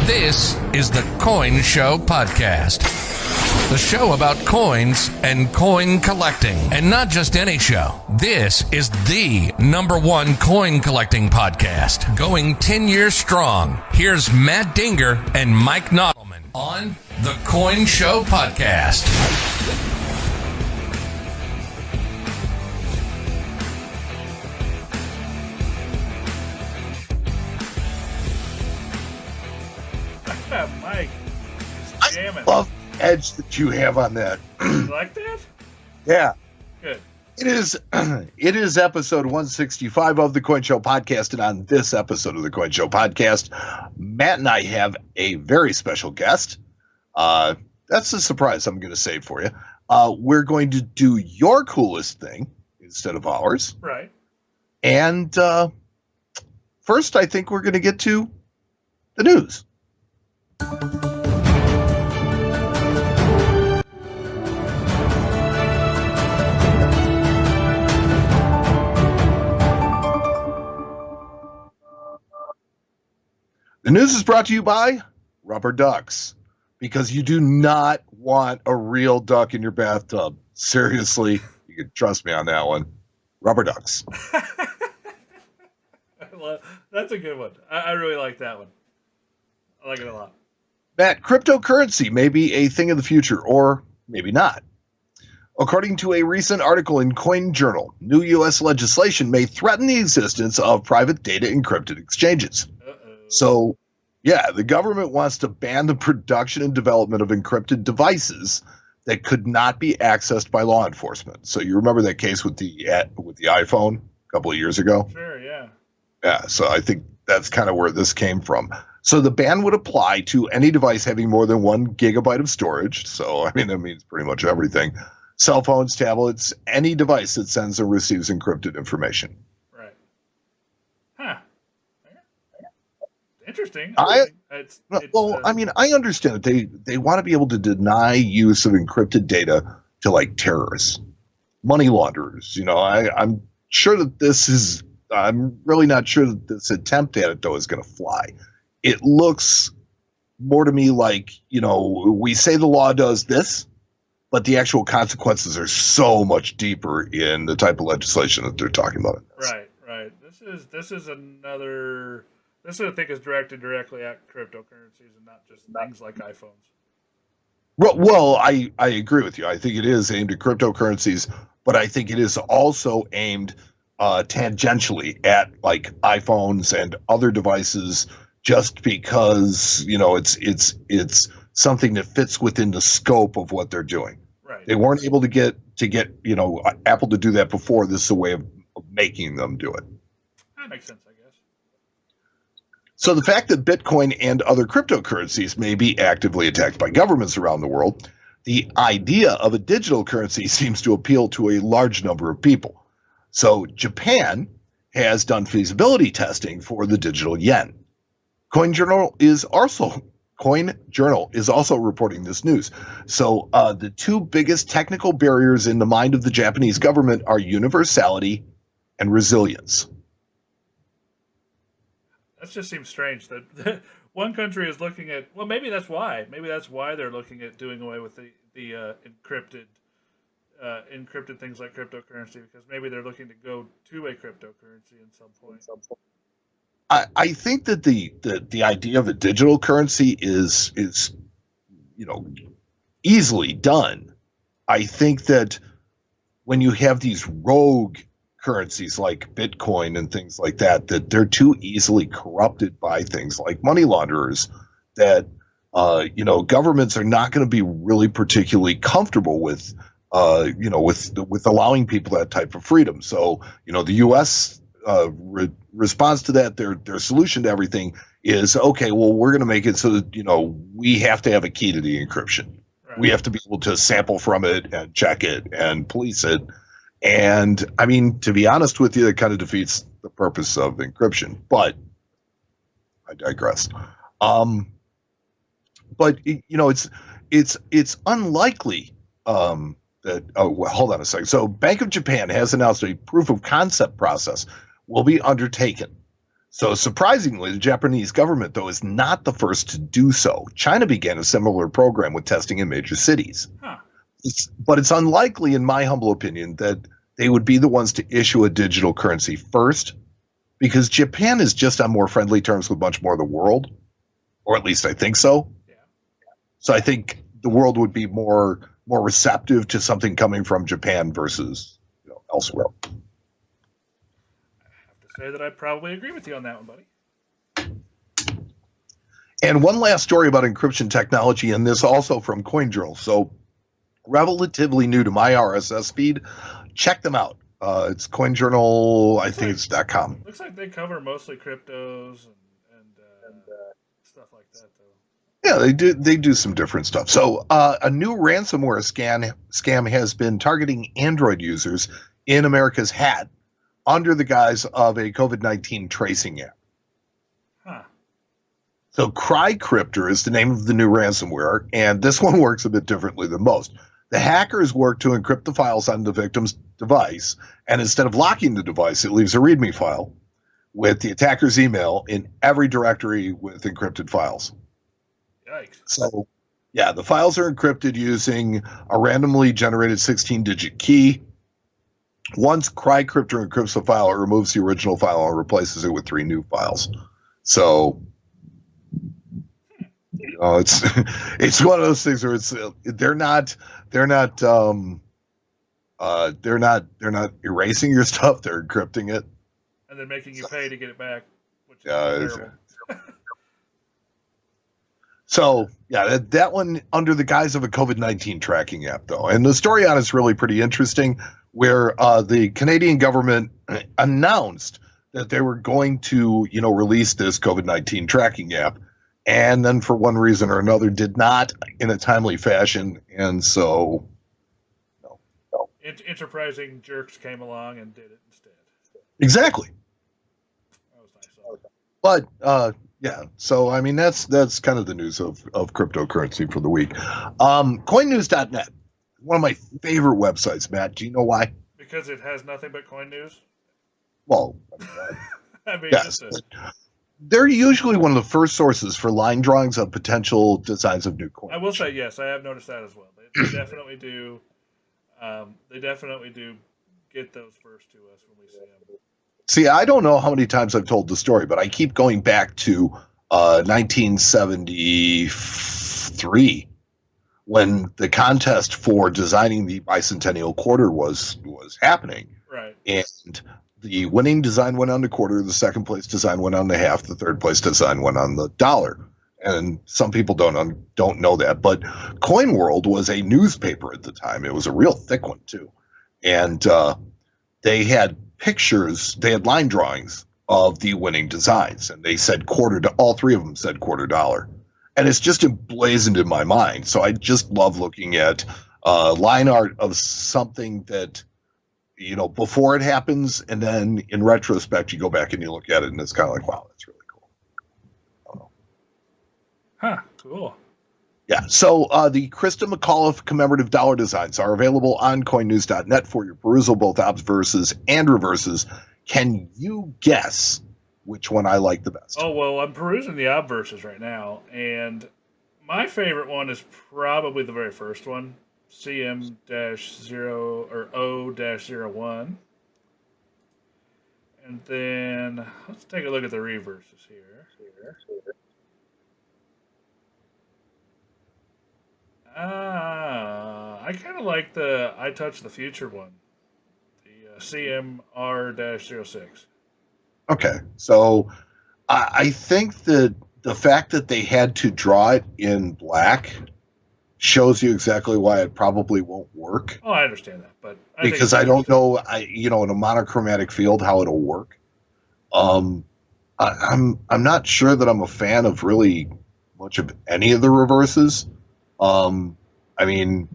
This is the Coin Show Podcast. The show about coins and coin collecting. And not just any show. This is the #1 coin collecting podcast. Going 10 years strong. Here's Matt Dinger and Mike Nottleman on the Coin Show Podcast. Mike, I love the edge that you have on that. You like that? Yeah. Good. It is episode 165 of the Coin Show Podcast, and on this episode of the Coin Show Podcast, Matt and I have a very special guest. That's a surprise I'm going to save for you. We're going to do your coolest thing instead of ours. Right. And first, I think we're going to get to the news. The news is brought to you by rubber ducks, because you do not want a real duck in your bathtub. Seriously, you can trust me on that one. Rubber ducks. That's a good one. I really like that one. I like it a lot. Matt, cryptocurrency may be a thing of the future, or maybe not. According to a recent article in Coin Journal, new U.S. legislation may threaten the existence of private data encrypted exchanges. So, yeah, the government wants to ban the production and development of encrypted devices that could not be accessed by law enforcement. So you remember that case with the iPhone a couple of years ago? Sure, yeah. Yeah, so I think that's kind of where this came from. So the ban would apply to any device having more than 1 gigabyte of storage. So, I mean, that means pretty much everything. Cell phones, tablets, any device that sends or receives encrypted information. Right. Huh. Interesting. I understand that they want to be able to deny use of encrypted data to, like, terrorists, money launderers. You know, I'm sure that I'm really not sure that this attempt at it, though, is going to fly. It looks more to me like, you know, we say the law does this, but the actual consequences are so much deeper in the type of legislation that they're talking about. Right. This is another. This, I think, is directed directly at cryptocurrencies and not just things like iPhones. Well, I agree with you. I think it is aimed at cryptocurrencies, but I think it is also aimed tangentially at, like, iPhones and other devices, just because, you know, it's something that fits within the scope of what they're doing. Right. They weren't able to get you know, Apple to do that before. This is a way of making them do it. That makes sense, I guess. So the fact that Bitcoin and other cryptocurrencies may be actively attacked by governments around the world, the idea of a digital currency seems to appeal to a large number of people. So Japan has done feasibility testing for the digital yen. Coin Journal is also reporting this news. So the two biggest technical barriers in the mind of the Japanese government are universality and resilience. That just seems strange that one country is looking at. Well, maybe that's why. Maybe that's why they're looking at doing away with the encrypted things like cryptocurrency, because maybe they're looking to go to a cryptocurrency at some point. I think that the idea of a digital currency is you know, easily done. I think that when you have these rogue currencies like Bitcoin and things like that they're too easily corrupted by things like money launderers, that you know, governments are not going to be really particularly comfortable with you know, with allowing people that type of freedom. So, you know, the U.S. Response to that, their solution to everything is, okay, well, we're going to make it so that, you know, we have to have a key to the encryption. Right. We have to be able to sample from it and check it and police it. And I mean, to be honest with you, it kind of defeats the purpose of encryption, but I digress. But you know, it's unlikely that. Oh, well, hold on a second. So, Bank of Japan has announced a proof of concept process will be undertaken. So surprisingly, the Japanese government, though, is not the first to do so. China began a similar program with testing in major cities. Huh. But it's unlikely, in my humble opinion, that they would be the ones to issue a digital currency first, because Japan is just on more friendly terms with much more of the world, or at least I think so. Yeah. So I think the world would be more receptive to something coming from Japan versus elsewhere. Say that I probably agree with you on that one, buddy. And one last story about encryption technology, and this also from CoinJournal. So relatively new to my RSS feed. Check them out. It's CoinJournal, I think it's .com. Looks like they cover mostly cryptos and stuff like that, though. Yeah, they do some different stuff. So a new ransomware scam has been targeting Android users in America's hat under the guise of a COVID-19 tracing app. Huh. So Crycryptor is the name of the new ransomware, and this one works a bit differently than most. The hackers work to encrypt the files on the victim's device, and instead of locking the device, it leaves a README file with the attacker's email in every directory with encrypted files. Yikes. So, yeah, the files are encrypted using a randomly generated 16-digit key. Once Crycryptor encrypts the file, it removes the original file and replaces it with 3 new files. So, it's one of those things where they're not erasing your stuff; they're encrypting it, and then making you pay to get it back, which is terrible. So, yeah, that one under the guise of a COVID-19 tracking app, though. And the story on it's really pretty interesting, where the Canadian government announced that they were going to, release this COVID-19 tracking app, and then for one reason or another did not in a timely fashion. And so, no. Enterprising jerks came along and did it instead. Exactly. That was nice. But, yeah, so I mean that's kind of the news of cryptocurrency for the week. Coinnews.net, one of my favorite websites, Matt. Do you know why? Because it has nothing but coin news? Well, I mean, yes. They're usually one of the first sources for line drawings of potential designs of new coins. I will say yes, I have noticed that as well. They definitely do. They definitely do get those first to us when we see them. See, I don't know how many times I've told the story, but I keep going back to 1973 when the contest for designing the Bicentennial quarter was happening. Right. And the winning design went on the quarter, the second place design went on the half, the third place design went on the dollar. And some people don't know that, but Coin World was a newspaper at the time. It was a real thick one too, and they had pictures. They had line drawings of the winning designs, and they said all 3 of them said quarter dollar, and it's just emblazoned in my mind. So I just love looking at line art of something that before it happens, and then in retrospect you go back and you look at it, and it's kind of like, wow, that's really cool. Huh, cool. Yeah, so the Christa Mcauliffe commemorative dollar designs are available on coinnews.net for your perusal, both obverses and reverses. Can you guess which one I like the best? Oh, well, I'm perusing the obverses right now, and my favorite one is probably the very first one, CM-0 or O-01. And then let's take a look at the reverses here. I kind of like the I Touch the Future one, the CMR-06. Okay, so I think that the fact that they had to draw it in black shows you exactly why it probably won't work. Oh, I understand that, but because I don't know, in a monochromatic field how it'll work. I'm not sure that I'm a fan of really much of any of the reverses. I mean,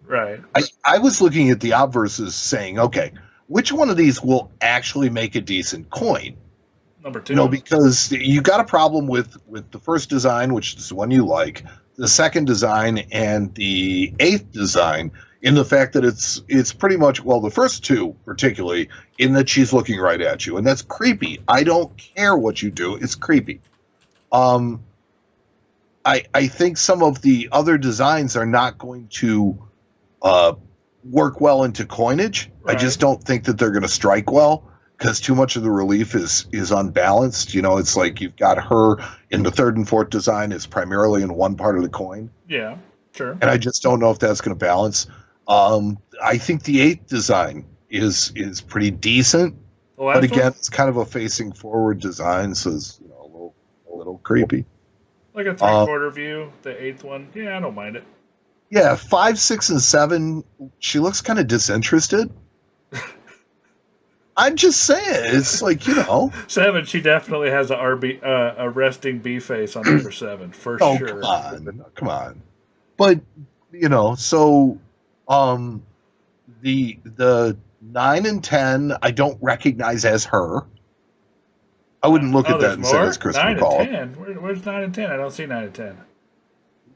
right. I was looking at the obverses saying, okay, which one of these will actually make a decent coin? Number 2. Because you got a problem with the first design, which is the one you like, the second design, and the 8th design in the fact that it's pretty much, well, the first two particularly, in that she's looking right at you, and that's creepy. I don't care what you do; it's creepy. I think some of the other designs are not going to work well into coinage. Right. I just don't think that they're going to strike well because too much of the relief is unbalanced. It's like you've got her in the third and fourth design is primarily in one part of the coin. Yeah, sure. And I just don't know if that's going to balance. I think the eighth design is pretty decent, but again, it's kind of a facing forward design, so it's a little creepy. Like a 3/4 view, the eighth one. Yeah, I don't mind it. Yeah, 5, 6, and 7. She looks kind of disinterested. I'm just saying, it's like 7. She definitely has a resting B face on number 7 for sure. Come on. But so the 9 and 10, I don't recognize as her. I wouldn't look at that and say it's Christa 9 McCall. and 10. Where's 9 and 10? I don't see 9 and 10.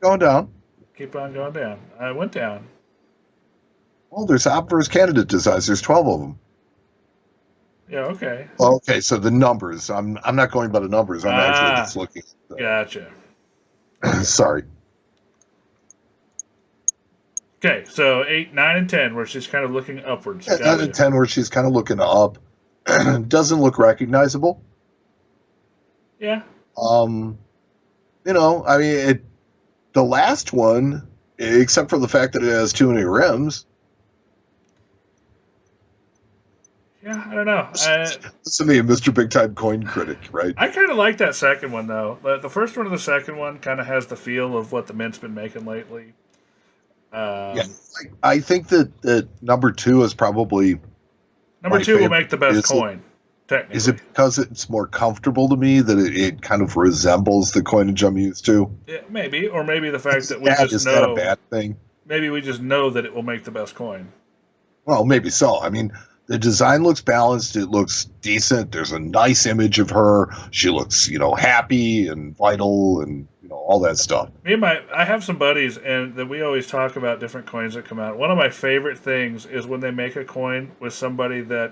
Going down. Keep on going down. I went down. Well, there's Obverses candidate designs. There's 12 of them. Yeah, okay. Okay, so the numbers. I'm not going by the numbers. I'm actually just looking. Gotcha. Sorry. Okay, so 8, 9, and 10, where she's kind of looking upwards. Yeah, 9 and 10, where she's kind of looking up. Doesn't look recognizable. Yeah. The last one, except for the fact that it has too many rims. Yeah, I don't know. Listen to me, Mr. Big Time Coin Critic, right? I kind of like that second one, though. The first one and the second one kind of has the feel of what the Mint's been making lately. I think that number 2 is probably... Number 2 will make the best coin, technically. Is it because it's more comfortable to me that it kind of resembles the coinage I'm used to? Yeah, maybe. Or maybe the fact that we is that a bad thing? Maybe we just know that it will make the best coin. Well, maybe so. I mean, the design looks balanced. It looks decent. There's a nice image of her. She looks, happy and vital and, all that stuff. I have some buddies and that we always talk about different coins that come out. One of my favorite things is when they make a coin with somebody that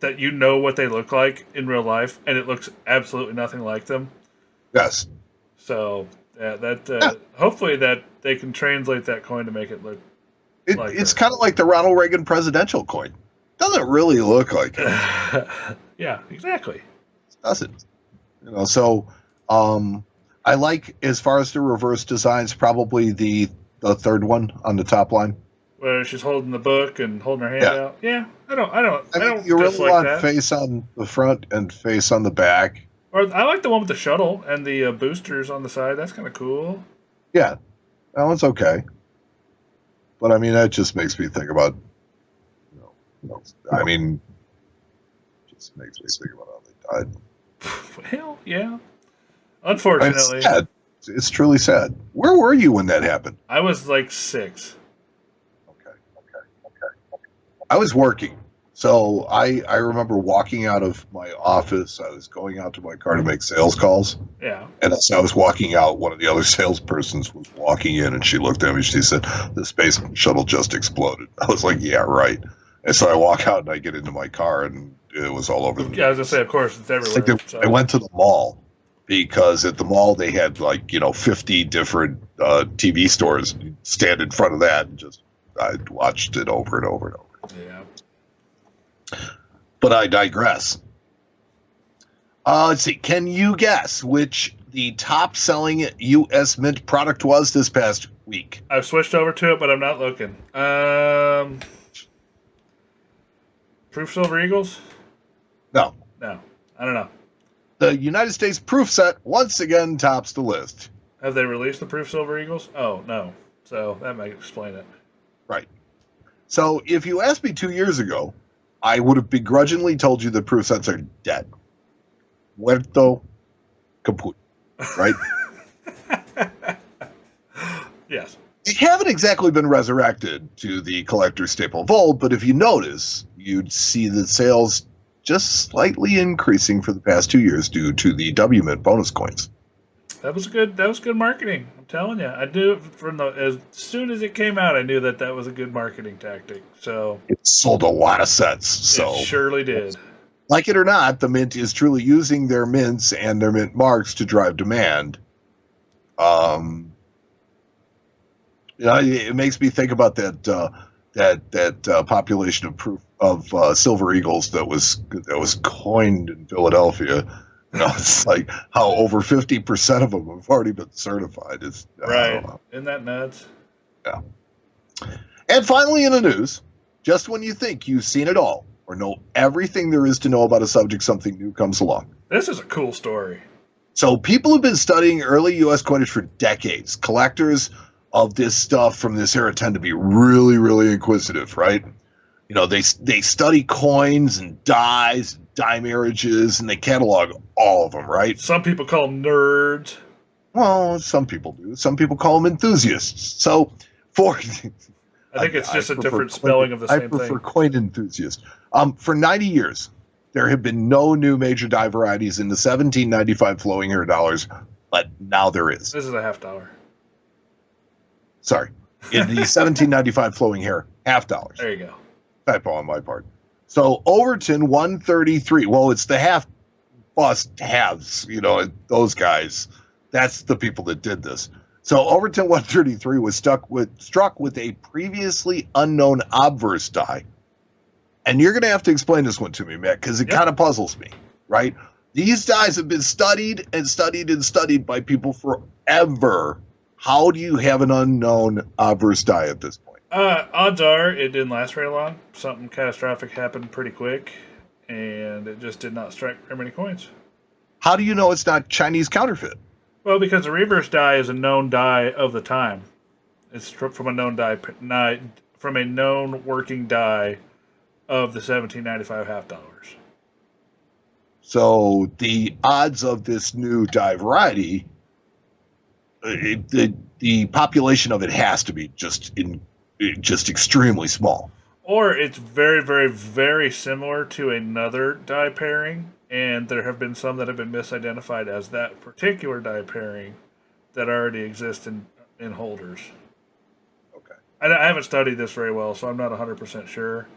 what they look like in real life and it looks absolutely nothing like them. Yes. So hopefully that they can translate that coin to make it look like it's kind of like the Ronald Reagan presidential coin. Doesn't really look like it. Yeah, exactly. It doesn't. So I like, as far as the reverse designs, probably the third one on the top line. Where she's holding the book and holding her hand out. Yeah, I don't you really want that. Face on the front and face on the back. Or I like the one with the shuttle and the boosters on the side. That's kind of cool. Yeah, that one's okay. But that just makes me think about, just makes me think about how they died. Well, yeah. Unfortunately. It's truly sad. Where were you when that happened? I was like 6. Okay. I was working. So I remember walking out of my office. I was going out to my car to make sales calls. Yeah. And as I was walking out, one of the other salespersons was walking in, and she looked at me. She said, "The space shuttle just exploded." I was like, "Yeah, right." And so I walk out and I get into my car, and it was all over the Yeah, I was going to say, of course, it's everywhere. I went to the mall because at the mall they had 50 different TV stores. You'd stand in front of that and I watched it over and over and over. Yeah. But I digress. Let's see. Can you guess which the top-selling U.S. Mint product was this past week? I've switched over to it, but I'm not looking. Proof Silver Eagles? No. No. I don't know. The United States Proof Set once again tops the list. Have they released the Proof Silver Eagles? Oh, no. So that might explain it. Right. So if you asked me 2 years ago, I would have begrudgingly told you the proof sets are dead. Muerto caput. Right? Yes. They haven't exactly been resurrected to the collector's staple of old, but if you notice, you'd see the sales just slightly increasing for the past 2 years due to the W Mint bonus coins. That was good marketing. I'm telling you, I knew it as soon as it came out. I knew that was a good marketing tactic. So it sold a lot of sets. So it surely did. Like it or not, the mint is truly using their mints and their mint marks to drive demand. It makes me think about that population of silver eagles that was coined in Philadelphia. It's like how over 50% of them have already been certified. It's right. Isn't that nuts? Yeah. And finally, in the news, just when you think you've seen it all or know everything there is to know about a subject, something new comes along. This is a cool story. So people have been studying early U.S. coinage for decades. Collectors of this stuff from this era tend to be really, really inquisitive, right? They study coins and dies, die marriages, and they catalog all of them, right? Some people call them nerds. Well, some people do. Some people call them enthusiasts. So, I think it's just a different spelling of the same thing. I prefer coin enthusiast. For 90 years, there have been no new major die varieties in the 1795 flowing hair dollars, but now there is. This is a $50. Sorry. In the 1795 flowing hair, $50. There you go. Typo on my part. So Overton 133. Well, it's the half bust halves, those guys. That's the people that did this. So Overton 133 was struck with a previously unknown obverse die. And you're going to have to explain this one to me, Matt, because it kind of puzzles me, right? These dies have been studied and studied and studied by people forever. How do you have an unknown obverse die at this point? Odds are it didn't last very long. Something catastrophic happened pretty quick, and it just did not strike very many coins. How do you know it's not Chinese counterfeit? Well, because the reverse die is a known die of the time. It's from a known die, from a known working die of the 1795 $50. So the odds of this new die variety, the population of it has to be just extremely small. Or it's very, very, very similar to another die pairing, and there have been some that have been misidentified as that particular die pairing that already exist in holders. Okay. I haven't studied this very well, so I'm not 100% sure.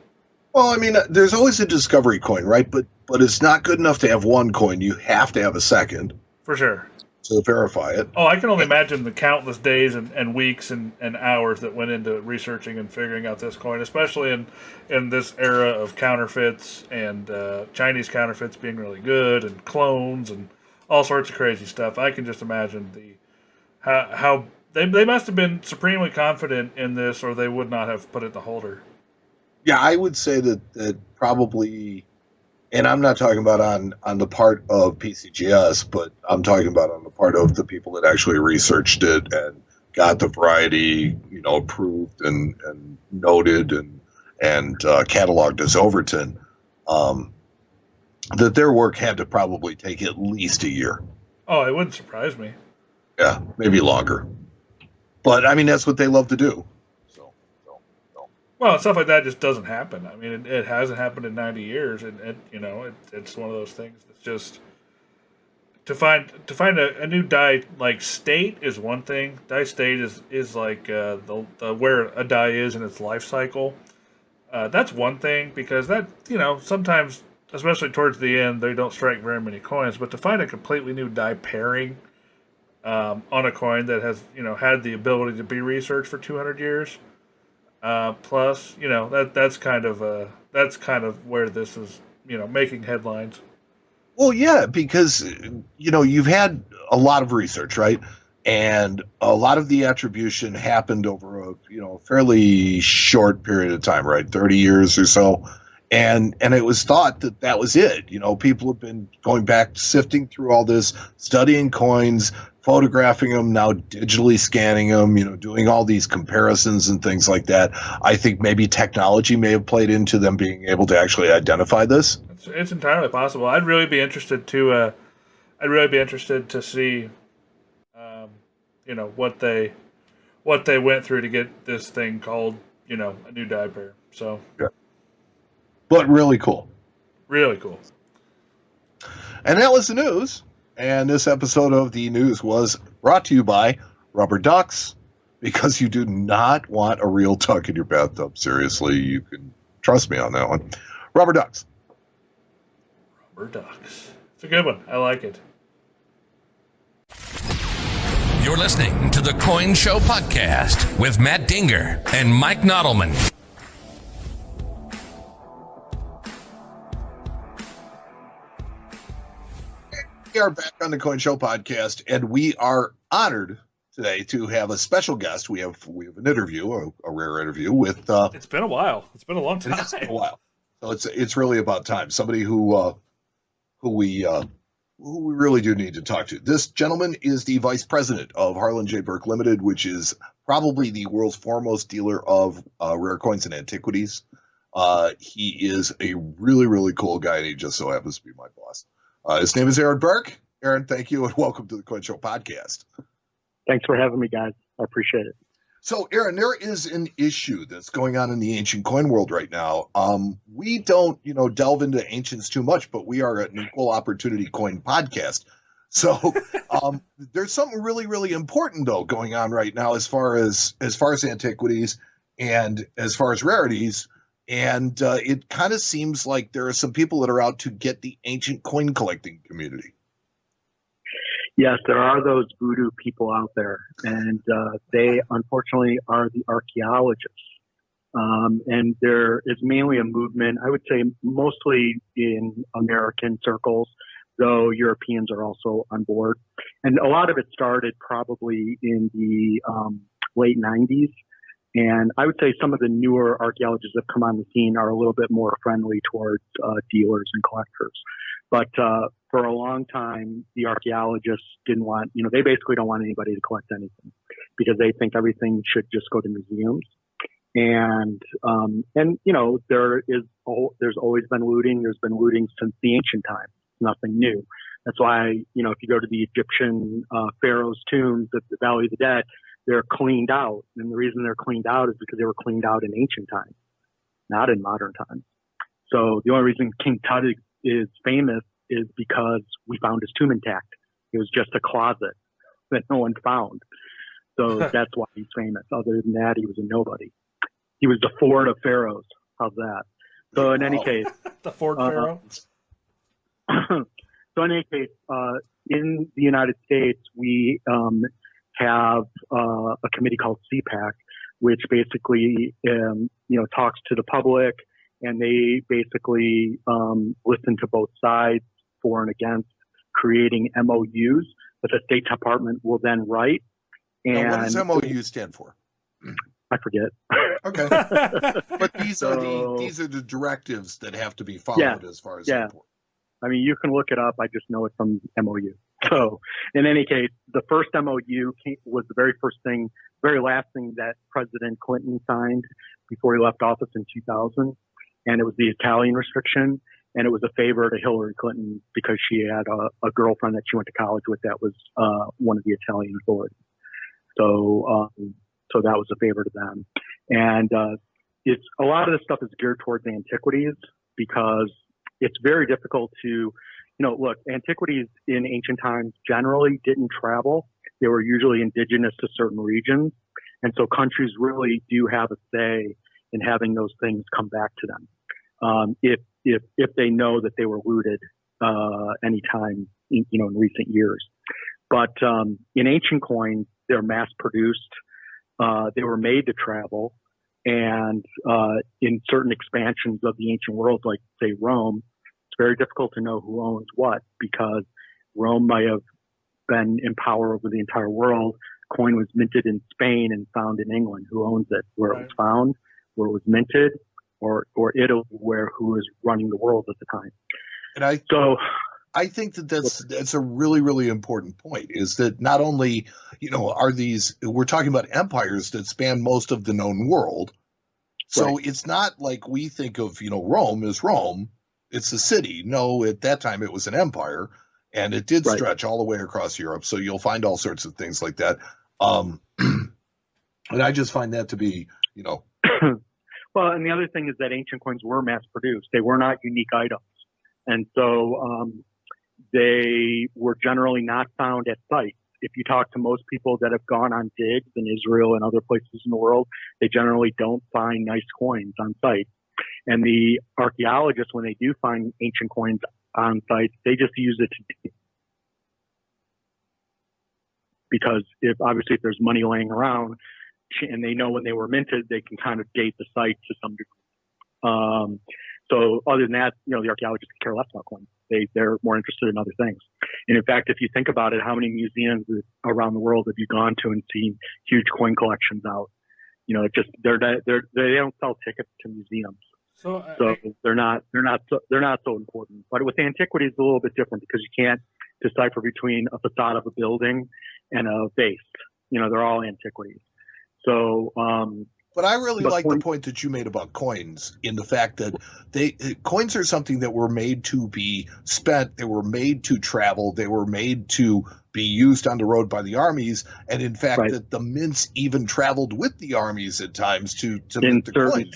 Well, I mean, there's always a discovery coin, right? But it's not good enough to have one coin. You have to have a second. For sure. To verify it. Oh, I can only imagine the countless days and weeks and hours that went into researching and figuring out this coin, especially in this era of counterfeits and Chinese counterfeits being really good and clones and all sorts of crazy stuff. I can just imagine how they must have been supremely confident in this, or they would not have put it in the holder. Yeah, I would say that probably. And I'm not talking about on the part of PCGS, but I'm talking about on the part of the people that actually researched it and got the variety, approved and noted and cataloged as Overton. That their work had to probably take at least a year. Oh, it wouldn't surprise me. Yeah, maybe longer. But I mean, that's what they love to do. Well, stuff like that just doesn't happen. I mean, it hasn't happened in 90 years, and it's one of those things that's just to find a new die like state is one thing. Die state is like the where a die is in its life cycle. That's one thing because that sometimes, especially towards the end, they don't strike very many coins. But to find a completely new die pairing on a coin that has had the ability to be researched for 200 years. Plus, that's kind of where this is, making headlines. Well, yeah, because you've had a lot of research, right? And a lot of the attribution happened over a fairly short period of time, right? 30 years or so. And it was thought that was it. People have been going back, sifting through all this, studying coins, photographing them, now digitally scanning them, doing all these comparisons and things like that. I think maybe technology may have played into them being able to actually identify this. It's entirely possible. I'd really be interested to see, what they went through to get this thing called, a new die pair. So. Yeah. But really cool. Really cool. And that was the news. And this episode of the news was brought to you by Rubber Ducks, because you do not want a real duck in your bathtub. Seriously, you can trust me on that one. Rubber Ducks. Rubber Ducks. It's a good one. I like it. You're listening to the Coin Show Podcast with Matt Dinger and Mike Nottleman. We are back on the Coin Show Podcast, and we are honored today to have a special guest. We have an interview, a rare interview with. It's been a while. It's been a long time. It's been a while, so it's really about time. Somebody who we really do need to talk to. This gentleman is the vice president of Harlan J. Burke Limited, which is probably the world's foremost dealer of rare coins and antiquities. He is a really, really cool guy, and he just so happens to be my boss. His name is Aaron Burke. Aaron, thank you, and welcome to the Coin Show Podcast. Thanks for having me, guys. I appreciate it. So, Aaron, there is an issue that's going on in the ancient coin world right now. We don't, delve into ancients too much, but we are an equal opportunity coin podcast. So, there's something really, really important though going on right now as far as antiquities and as far as rarities. And it kind of seems like there are some people that are out to get the ancient coin collecting community. Yes, there are those voodoo people out there, and they unfortunately are the archaeologists. And there is mainly a movement, I would say mostly in American circles, though Europeans are also on board. And a lot of it started probably in the late 90s. And I would say some of the newer archaeologists that have come on the scene are a little bit more friendly towards dealers and collectors. But for a long time, the archaeologists didn't want, they basically don't want anybody to collect anything because they think everything should just go to museums. And there's always been looting. There's been looting since the ancient times. Nothing new. That's why, if you go to the Egyptian pharaohs' tombs at the Valley of the Dead, they're cleaned out. And the reason they're cleaned out is because they were cleaned out in ancient times, not in modern times. So the only reason King Tut is famous is because we found his tomb intact. It was just a closet that no one found. So that's why he's famous. Other than that, he was a nobody. He was the Ford of pharaohs. How's that? So in any case, the Ford Pharaoh. So in any case, in the United States, we have a committee called CPAC, which basically talks to the public, and they basically listen to both sides, for and against, creating MOUs that the State Department will then write. And now, what does MOU stand for? I forget. Okay, but these are the directives that have to be followed as far as import. I mean, you can look it up. I just know it from MOU. So, in any case, the first MOU was the very last thing that President Clinton signed before he left office in 2000, and it was the Italian restriction, and it was a favor to Hillary Clinton because she had a girlfriend that she went to college with that was one of the Italian authorities. So that was a favor to them, and it's a lot of this stuff is geared towards antiquities because it's very difficult to, look, antiquities in ancient times generally didn't travel. They were usually indigenous to certain regions. And so countries really do have a say in having those things come back to them. If they know that they were looted, anytime, in recent years. But, in ancient coins, they're mass produced. They were made to travel. And, in certain expansions of the ancient world, like say Rome, it's very difficult to know who owns what because Rome might have been in power over the entire world. Coin was minted in Spain and found in England. Who owns it? Where it was found, where it was minted, or Italy, who was running the world at the time. And I think that's a really, really important point is that not only, we're talking about empires that span most of the known world. So It's not like we think of, Rome as Rome. It's a city. No, at that time it was an empire, and it did stretch all the way across Europe. So you'll find all sorts of things like that. And I just find that to be, Well, and the other thing is that ancient coins were mass produced. They were not unique items. And so they were generally not found at sites. If you talk to most people that have gone on digs in Israel and other places in the world, they generally don't find nice coins on site. And the archaeologists, when they do find ancient coins on sites, they just use it to, because if there's money laying around and they know when they were minted, they can kind of date the site to some degree. So other than that, the archaeologists care less about coins. They're more interested in other things. And in fact, if you think about it, how many museums around the world have you gone to and seen huge coin collections out? They don't sell tickets to museums. So they're not so important. But with antiquities, it's a little bit different because you can't decipher between a facade of a building and a base. They're all antiquities. So, but I really like the point that you made about coins, in the fact that coins are something that were made to be spent. They were made to travel. They were made to be used on the road by the armies. And in fact, that the mints even traveled with the armies at times to mint the coins.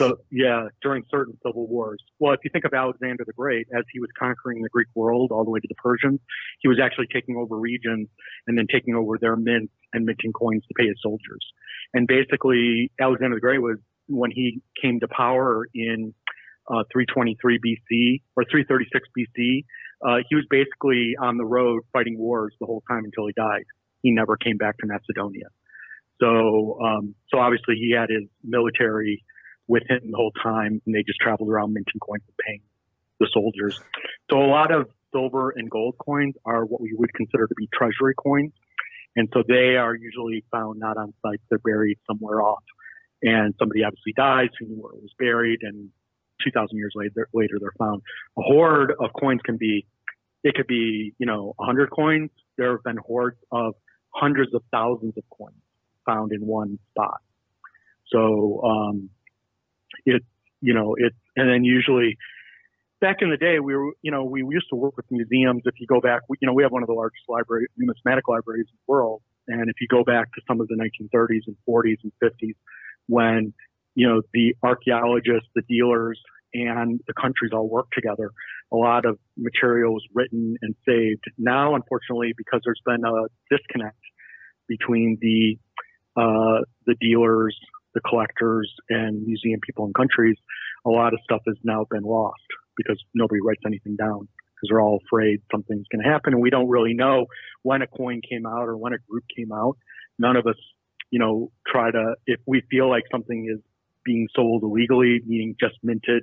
During certain civil wars. Well, if you think of Alexander the Great, as he was conquering the Greek world all the way to the Persians, he was actually taking over regions and then taking over their mints and minting coins to pay his soldiers. And basically, Alexander the Great was, when he came to power in 323 BC or 336 BC, he was basically on the road fighting wars the whole time until he died. He never came back to Macedonia. So obviously he had his military with him the whole time, and they just traveled around minting coins and paying the soldiers. So a lot of silver and gold coins are what we would consider to be treasury coins. And so they are usually found not on site. They're buried somewhere off. And somebody obviously dies who knew where it was buried, and 2,000 years later they're found. A hoard of coins could be 100 coins. There have been hoards of hundreds of thousands of coins found in one spot. So and then usually back in the day, we used to work with museums. If you go back, we have one of the largest numismatic libraries in the world. And if you go back to some of the 1930s and 40s and 50s, when, the archaeologists, the dealers, and the countries all worked together, a lot of material was written and saved. Now, unfortunately, because there's been a disconnect between the dealers, the collectors, and museum people and countries, a lot of stuff has now been lost because nobody writes anything down because they're all afraid something's going to happen. And we don't really know when a coin came out or when a group came out. None of us, try to, if we feel like something is being sold illegally, meaning just minted,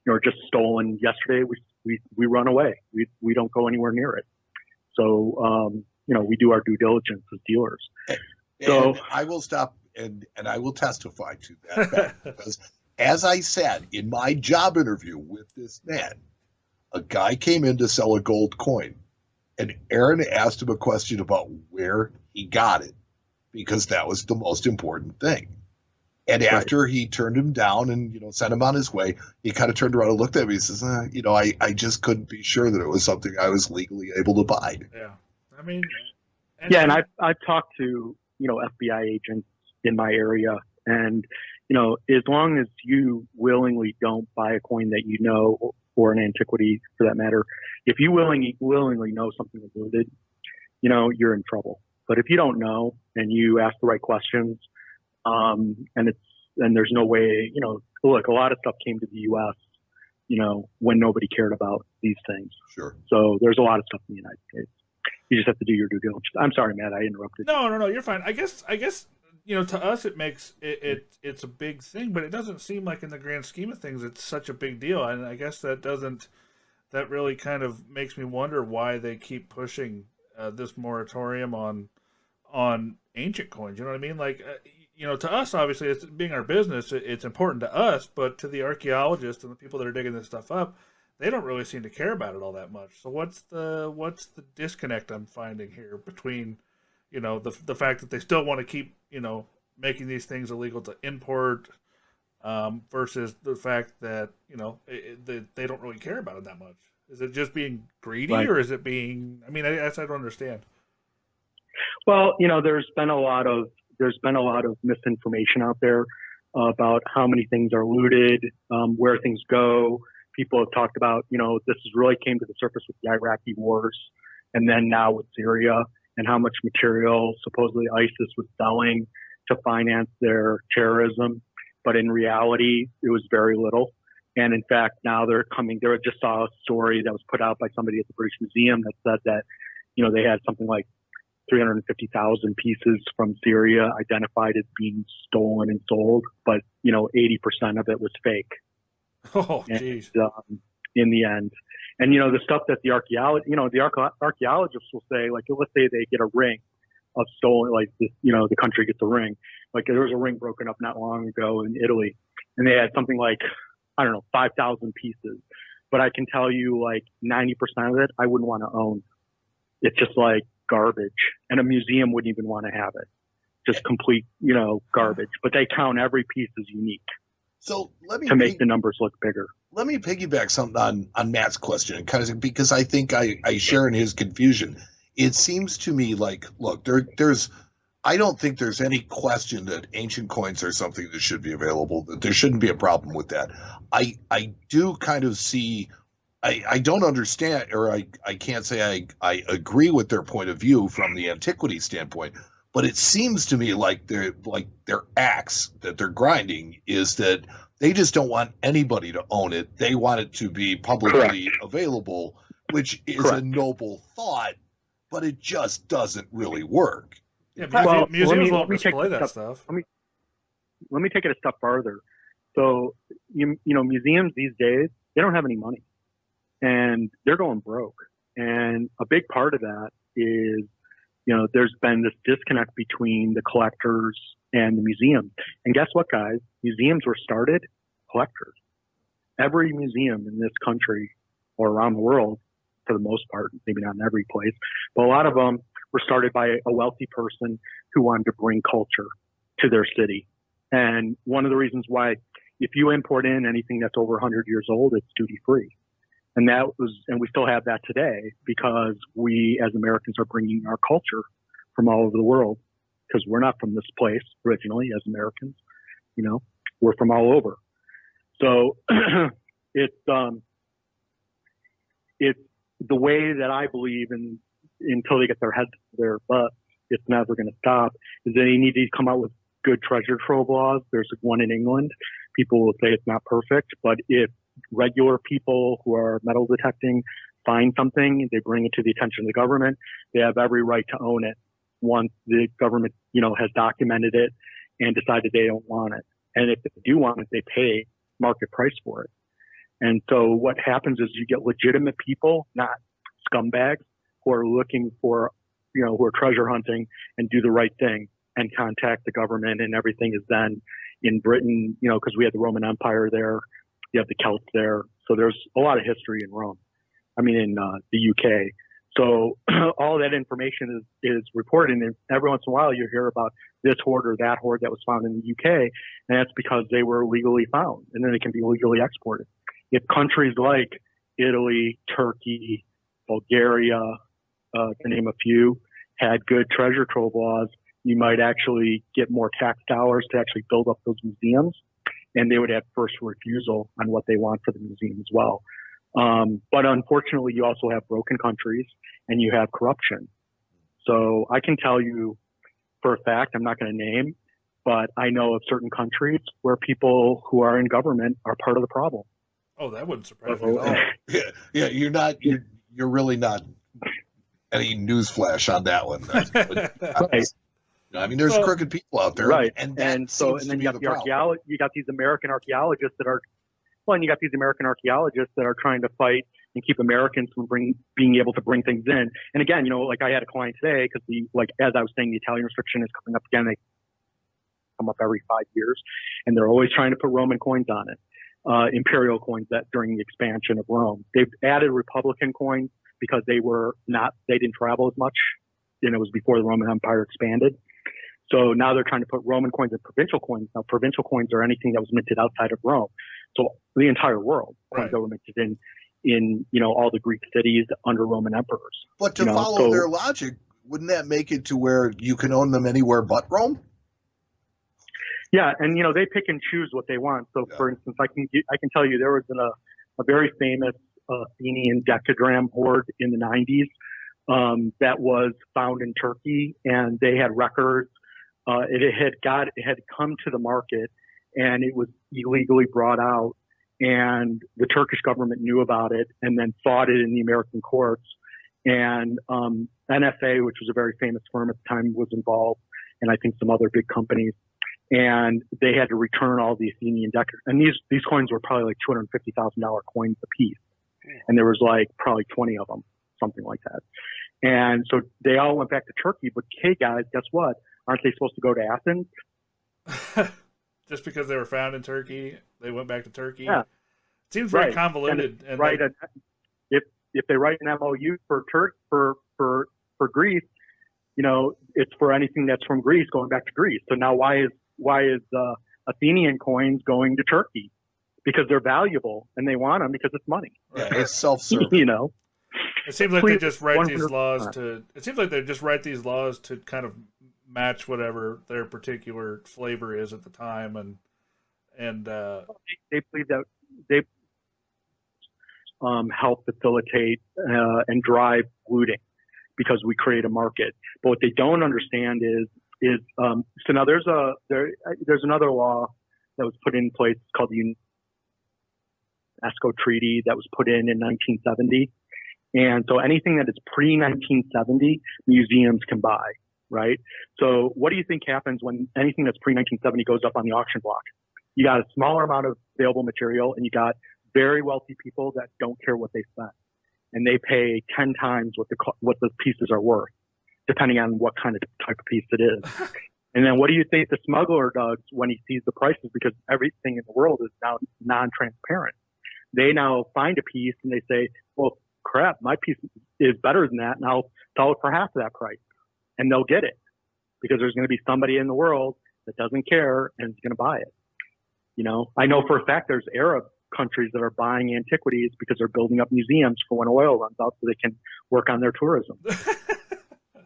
or just stolen yesterday, we run away. We don't go anywhere near it. So, we do our due diligence as dealers. So I will stop and I will testify to that fact, because as I said in my job interview with this man, a guy came in to sell a gold coin, and Aaron asked him a question about where he got it, because that was the most important thing. And after he turned him down and, sent him on his way, he kind of turned around and looked at me and says, I just couldn't be sure that it was something I was legally able to buy. Yeah. I mean, and I've talked to, FBI agents in my area, and, as long as you willingly don't buy a coin that or an antiquity for that matter, if you willingly know something is looted, you're in trouble. But if you don't know and you ask the right questions, and there's no way, look, a lot of stuff came to the U.S., when nobody cared about these things. Sure. So there's a lot of stuff in the United States. You just have to do your due diligence. I'm sorry, Matt, I interrupted. No, you're fine. I guess, to us it makes it's a big thing, but it doesn't seem like in the grand scheme of things it's such a big deal. And I guess that really kind of makes me wonder why they keep pushing this moratorium on ancient coins. You know what I mean? Like, to us, obviously, it's being our business, it's important to us, but to the archaeologists and the people that are digging this stuff up, they don't really seem to care about it all that much. So what's the disconnect I'm finding here between, the fact that they still want to keep, making these things illegal to import, versus the fact that, they don't really care about it that much? Is it just being greedy, or is it being, I guess I don't understand. Well, there's been a lot of misinformation out there about how many things are looted, where things go. People have talked about, this has really came to the surface with the Iraqi wars, and then now with Syria and how much material supposedly ISIS was selling to finance their terrorism. But in reality, it was very little. And in fact, now they're coming. There, I just saw a story that was put out by somebody at the British Museum that said that, they had something like 350,000 pieces from Syria identified as being stolen and sold, but 80% of it was fake. Oh, geez. In the end, and the stuff that the archaeologists will say, like, let's say they get a ring of stolen, like this, the country gets a ring. Like there was a ring broken up not long ago in Italy, and they had something like, I don't know, 5,000 pieces. But I can tell you, like 90% of it, I wouldn't want to own. It's just like garbage, and a museum wouldn't even want to have it. Just complete, garbage. But they count every piece as unique. So let me to make the numbers look bigger. Let me piggyback something on Matt's question, because I think I share in his confusion. It seems to me like, look, I don't think there's any question that ancient coins are something that should be available, that there shouldn't be a problem with that. I do kind of see, I don't understand, or I can't say I agree with their point of view from the antiquity standpoint, but it seems to me like their axe that they're grinding is that they just don't want anybody to own it. They want it to be publicly available, which is a noble thought, but it just doesn't really work. Yeah, museums won't display that stuff. Let me take it a step farther. So, museums these days, they don't have any money, and they're going broke. And a big part of that is, there's been this disconnect between the collectors and the museum. And guess what, guys? Museums were started collectors. Every museum in this country or around the world, for the most part, maybe not in every place, but a lot of them were started by a wealthy person who wanted to bring culture to their city. And one of the reasons why, if you import in anything that's over 100 years old, it's duty free. And we still have that today because we as Americans are bringing our culture from all over the world, because we're not from this place originally as Americans, we're from all over. So it's the way that I believe, and until they get their heads to their butt, it's never going to stop, is they need to come out with good treasure trove laws. There's one in England. People will say it's not perfect, but if regular people who are metal detecting find something, they bring it to the attention of the government, they have every right to own it once the government, has documented it and decided they don't want it. And if they do want it, they pay market price for it. And so what happens is you get legitimate people, not scumbags, who are looking for, who are treasure hunting and do the right thing and contact the government, and everything is then in Britain, because we had the Roman Empire there, you have the Celts there. So there's a lot of history in Rome. In the UK. So all that information is reported, and every once in a while you hear about this hoard or that hoard that was found in the UK, and that's because they were legally found, and then they can be legally exported. If countries like Italy, Turkey, Bulgaria, to name a few, had good treasure trove laws, you might actually get more tax dollars to actually build up those museums, and they would have first refusal on what they want for the museum as well. But unfortunately, you also have broken countries and you have corruption. So I can tell you for a fact, I'm not going to name, but I know of certain countries where people who are in government are part of the problem. Oh, that wouldn't surprise me at all. Yeah, you're really not any newsflash on that one. Right. There's crooked people out there, right? And then you got you got these American archaeologists that are, and you got these American archaeologists that are trying to fight and keep Americans from being able to bring things in. And again, like I had a client today because as I was saying, the Italian restriction is coming up again. They come up every 5 years, and they're always trying to put Roman coins on it, Imperial coins that during the expansion of Rome. They've added Republican coins because they didn't travel as much, and it was before the Roman Empire expanded. So now they're trying to put Roman coins and provincial coins. Now, provincial coins are anything that was minted outside of Rome. So the entire world, coins that were minted in all the Greek cities under Roman emperors. But to follow their logic, wouldn't that make it to where you can own them anywhere but Rome? Yeah, and they pick and choose what they want. So, for instance, I can tell you there was a very famous Athenian Decadaram hoard in the 90s that was found in Turkey, and they had records. It had come to the market, and it was illegally brought out, and the Turkish government knew about it and then fought it in the American courts. And NFA, which was a very famous firm at the time, was involved, and I think some other big companies. And they had to return all the Athenian Decadaram. And these coins were probably like $250,000 coins a piece. And there was like probably 20 of them, something like that. And so they all went back to Turkey. But hey, guys, guess what? Aren't they supposed to go to Athens? Just because they were found in Turkey, they went back to Turkey? Yeah. It seems very convoluted. And if they write an MOU for Greece, you know, it's for anything that's from Greece going back to Greece. So now why is Athenian coins going to Turkey? Because they're valuable and they want them because it's money. Yeah, it's self-serving. You know, it seems like they just write these laws to. It seems like they just write these laws to kind of match whatever their particular flavor is at the time, and they believe that they help facilitate and drive looting because we create a market. But what they don't understand is so now there's another law that was put in place called the UNESCO Treaty that was put in 1970. And so anything that is pre-1970, museums can buy, right? So what do you think happens when anything that's pre-1970 goes up on the auction block? You got a smaller amount of available material, and you got very wealthy people that don't care what they spend. And they pay 10 times what the pieces are worth, depending on what kind of type of piece it is. And then what do you think the smuggler does when he sees the prices? Because everything in the world is now non-transparent. They now find a piece and they say, well, crap, my piece is better than that, and I'll sell it for half of that price. And they'll get it because there's going to be somebody in the world that doesn't care and is going to buy it. You know, I know for a fact there's Arab countries that are buying antiquities because they're building up museums for when oil runs out so they can work on their tourism.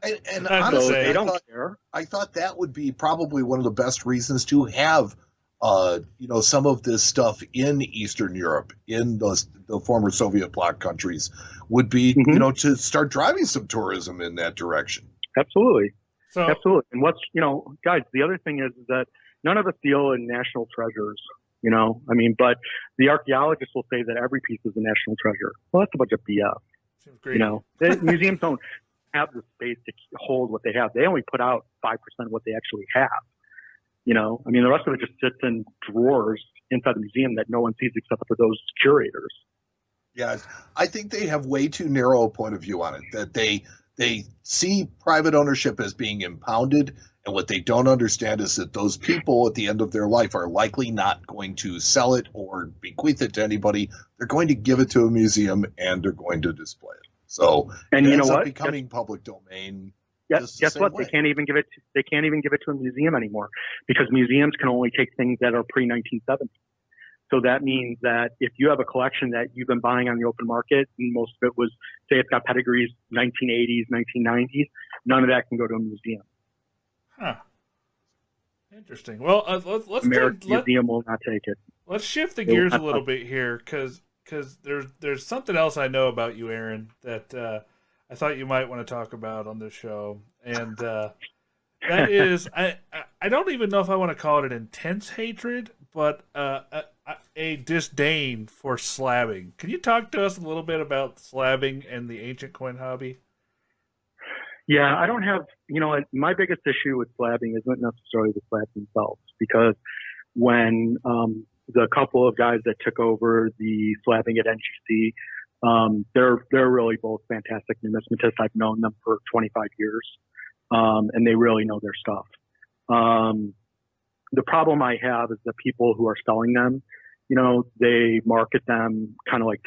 And honestly, they don't care. I thought that would be probably one of the best reasons to have, some of this stuff in Eastern Europe, in the former Soviet bloc countries, would be, to start driving some tourism in that direction. Absolutely. Absolutely. And guys, the other thing is that none of us deal in national treasures, but the archaeologists will say that every piece is a national treasure. Well, that's a bunch of BS. Great. The museums don't have the space to hold what they have. They only put out 5% of what they actually have. The rest of it just sits in drawers inside the museum that no one sees except for those curators. Yeah, I think they have way too narrow a point of view on it, that they see private ownership as being impounded, and what they don't understand is that those people at the end of their life are likely not going to sell it or bequeath it to anybody. They're going to give it to a museum and they're going to display it. So and it you know ends up what? becoming public domain. Guess what? They can't even give it. They can't even give it to a museum anymore because museums can only take things that are pre-1970. So that means that if you have a collection that you've been buying on the open market, and most of it was, say, it's got pedigrees 1980s, 1990s, none of that can go to a museum. Huh. Interesting. Well, let's museum will not take it. Let's shift the gears a little bit here, because there's something else I know about you, Aaron, that I thought you might want to talk about on this show, and that is I don't even know if I want to call it an intense hatred, but a disdain for slabbing. Can you talk to us a little bit about slabbing and the ancient coin hobby? Yeah, I don't have, my biggest issue with slabbing isn't necessarily the slabs themselves, because when the couple of guys that took over the slabbing at NGC, they're really both fantastic numismatists. I've known them for 25 years, and they really know their stuff. The problem I have is the people who are selling them, they market them kind of like,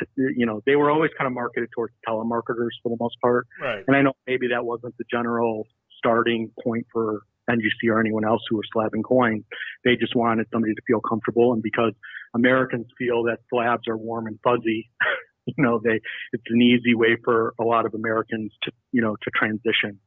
they were always kind of marketed towards telemarketers for the most part. Right. And I know maybe that wasn't the general starting point for NGC or anyone else who were slabbing coins. They just wanted somebody to feel comfortable. And because Americans feel that slabs are warm and fuzzy, it's an easy way for a lot of Americans to transition